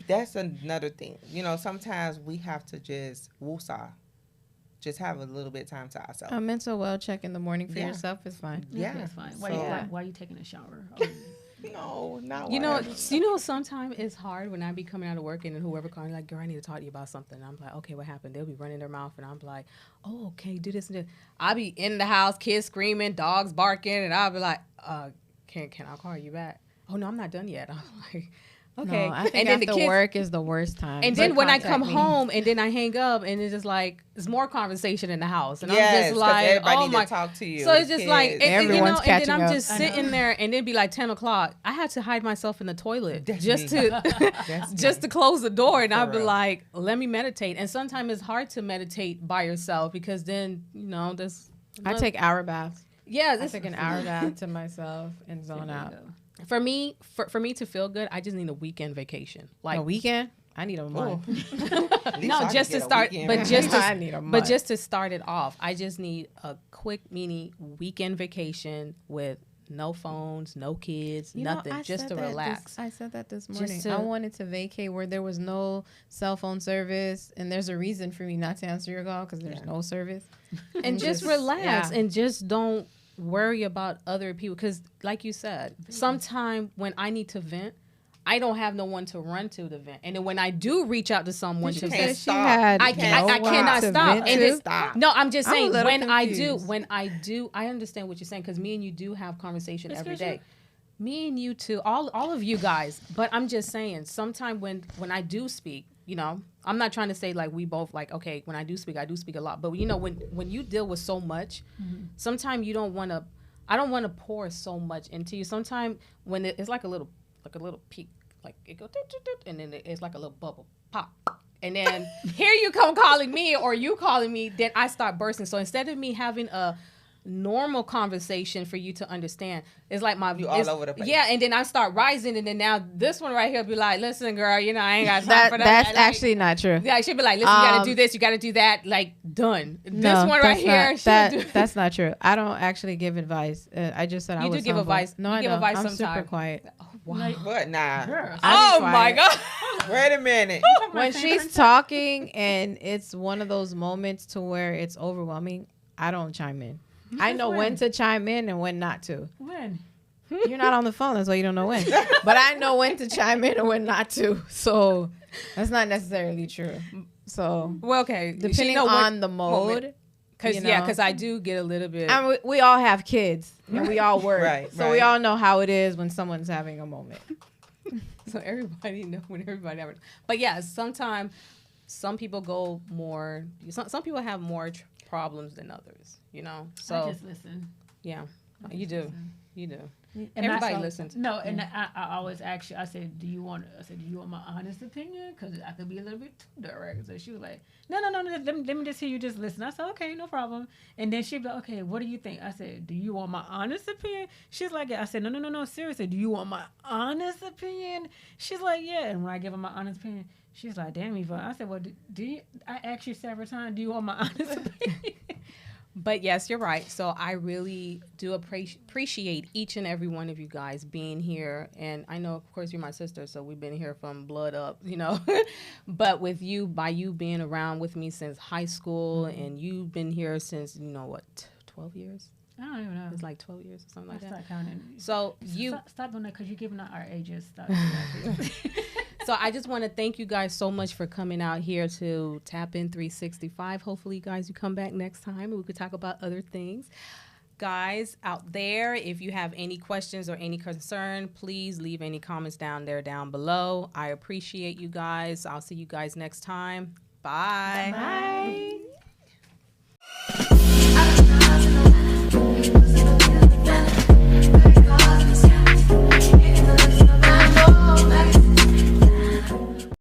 Speaker 2: that's another thing. You know, sometimes we have to just woosah, just have a little bit of time to ourselves.
Speaker 4: A mental well check in the morning for
Speaker 2: Yeah.
Speaker 4: yourself is fine.
Speaker 2: Yeah.
Speaker 3: That's fine.
Speaker 2: So-
Speaker 3: Why you taking a shower?
Speaker 2: No, not
Speaker 1: You know,
Speaker 2: whatever.
Speaker 1: sometimes it's hard when I be coming out of work and then whoever calling like, girl, I need to talk to you about something. And I'm like, okay, what happened? They'll be running their mouth and I'm like, oh, okay, do this and this. I'll be in the house, kids screaming, dogs barking, and I'll be like, can I call you back? Oh no, I'm not done yet. I'm like, okay.
Speaker 4: No, I think
Speaker 1: and then
Speaker 4: after
Speaker 1: the kids,
Speaker 4: work is the worst time.
Speaker 1: and
Speaker 4: to
Speaker 1: then when I
Speaker 4: contact
Speaker 1: come
Speaker 4: me.
Speaker 1: home and then I hang up and it's just like it's more conversation in the house and I'm
Speaker 2: Yes,
Speaker 1: just
Speaker 2: 'cause
Speaker 1: like,
Speaker 2: everybody
Speaker 1: oh
Speaker 2: need
Speaker 1: my.
Speaker 2: to talk to you.
Speaker 1: So it's
Speaker 2: the
Speaker 1: just like,
Speaker 2: kids.
Speaker 1: and, you know,
Speaker 4: Everyone's
Speaker 1: and then
Speaker 4: catching
Speaker 1: I'm
Speaker 4: up.
Speaker 1: just sitting there, and it'd be like 10:00. I had to hide myself in the toilet
Speaker 2: That's
Speaker 1: just
Speaker 2: me.
Speaker 1: to
Speaker 2: That's
Speaker 1: just
Speaker 2: me.
Speaker 1: to close the door, and
Speaker 2: For
Speaker 1: I'd be
Speaker 2: real.
Speaker 1: like, let me meditate. And sometimes it's hard to meditate by yourself because then you know there's.
Speaker 4: I take hour baths.
Speaker 1: Yeah,
Speaker 4: I
Speaker 1: this,
Speaker 4: take an hour bath to myself and zone out.
Speaker 1: for me to feel good, I just need a weekend vacation. Like
Speaker 4: A weekend? I need a month.
Speaker 2: At least
Speaker 1: no,
Speaker 2: I
Speaker 1: just
Speaker 2: can
Speaker 1: to
Speaker 2: get a
Speaker 1: start,
Speaker 2: weekend
Speaker 1: but
Speaker 2: vacation.
Speaker 1: just to,
Speaker 4: I need a
Speaker 1: but
Speaker 4: month.
Speaker 1: just to start it off, I just need a quick mini weekend vacation with no phones, no kids,
Speaker 4: You know,
Speaker 1: nothing,
Speaker 4: I
Speaker 1: just
Speaker 4: said
Speaker 1: to
Speaker 4: that
Speaker 1: relax.
Speaker 4: I said that this morning.
Speaker 1: to-
Speaker 4: I wanted to vacate where there was no cell phone service, and there's a reason for me not to answer your call because there's no service.
Speaker 1: And just relax
Speaker 4: yeah.
Speaker 1: and just don't worry about other people. Because, like you said, sometime when I need to vent, I don't have no one to run to vent. And then when I do reach out to someone to
Speaker 2: can't
Speaker 1: vent,
Speaker 2: stop.
Speaker 1: I cannot stop. And
Speaker 2: Just
Speaker 1: it's,
Speaker 2: stop.
Speaker 1: no, I'm just
Speaker 4: I'm a
Speaker 1: saying
Speaker 4: little
Speaker 1: when
Speaker 4: confused.
Speaker 1: I do, I understand what you're saying because me and you do have conversation every
Speaker 3: Excuse you?
Speaker 1: day. Me and you too, all of you guys. But I'm just saying, sometime when I do speak, you know, I'm not trying to say like we both like, okay, when I do speak a lot. But you know, when you deal with so much, sometimes you don't want to. I don't want to pour so much into you. Sometimes when it's like a little peak, like it goes, and then it's like a little bubble pop. And then here you come calling me or you calling me, then I start bursting. So instead of me having a normal conversation for you to understand, it's like
Speaker 2: You all over the place.
Speaker 1: Yeah, and then I start rising, and then now this one right here be like, listen, girl, you know, I ain't got time for that.
Speaker 4: That's actually not true.
Speaker 1: Yeah, she'll be like, listen, you gotta do this, you gotta do that, like done. This one right here,
Speaker 4: that's not true. I don't actually give advice. I just said I
Speaker 1: You
Speaker 4: was
Speaker 1: do give
Speaker 4: humble.
Speaker 1: advice.
Speaker 4: No,
Speaker 1: You
Speaker 4: I
Speaker 1: give
Speaker 4: don't.
Speaker 1: advice
Speaker 4: I'm super
Speaker 1: sometime.
Speaker 4: quiet.
Speaker 1: Wow.
Speaker 2: What? Nah.
Speaker 3: Girl,
Speaker 4: I'll
Speaker 1: Oh
Speaker 4: be
Speaker 1: my
Speaker 4: quiet.
Speaker 1: God.
Speaker 2: Wait a minute.
Speaker 4: When she's talking and it's one of those moments to where it's overwhelming, I don't chime in. I know when to chime in and when not to.
Speaker 3: When?
Speaker 4: You're not on the phone, that's why you don't know when. But I know when to chime in and when not to. So that's not necessarily true. So
Speaker 1: Well, okay.
Speaker 4: depending on the mode,
Speaker 1: Because
Speaker 4: you
Speaker 1: yeah,
Speaker 4: know.
Speaker 1: because I do get a little bit.
Speaker 4: and we all have kids and we all work.
Speaker 2: Right,
Speaker 4: So we
Speaker 2: right.
Speaker 4: all know how it is when someone's having a moment.
Speaker 1: So everybody know when everybody ever. But yeah, sometimes some people go more. Some people have more problems than others. You know. So
Speaker 3: I just listen.
Speaker 1: yeah, you do. You do.
Speaker 3: And
Speaker 1: Everybody
Speaker 3: that's all-
Speaker 1: listens.
Speaker 3: No, and I always ask you. I said, do you want my honest opinion? Because I could be a little bit too direct. So she was like, no. Let me just hear you just listen. I said, okay, no problem. And then she'd be like, okay, what do you think? I said, do you want my honest opinion? She's like, yeah. I said, no, seriously. Do you want my honest opinion? She's like, yeah. And when I give her my honest opinion, she's like, damn, Eva. I said, well, do you? I asked you several times, do you want my honest opinion?
Speaker 1: But yes, you're right. So I really do appreciate each and every one of you guys being here. And I know, of course, you're my sister, so we've been here from blood up, you know. But with you, by you being around with me since high school, and you've been here since, you know, what, 12 years?
Speaker 3: I don't even know.
Speaker 1: It's like 12 years or something like that.
Speaker 3: Stop counting.
Speaker 1: So you,
Speaker 3: Stop doing that because you're giving out our ages. Stop doing that, please.
Speaker 1: so I just want to thank you guys so much for coming out here to Tap In 365. Hopefully, you guys, you come back next time and we could talk about other things. Guys out there, if you have any questions or any concern, please leave any comments down below. I appreciate you guys. I'll see you guys next time. Bye.
Speaker 3: Bye.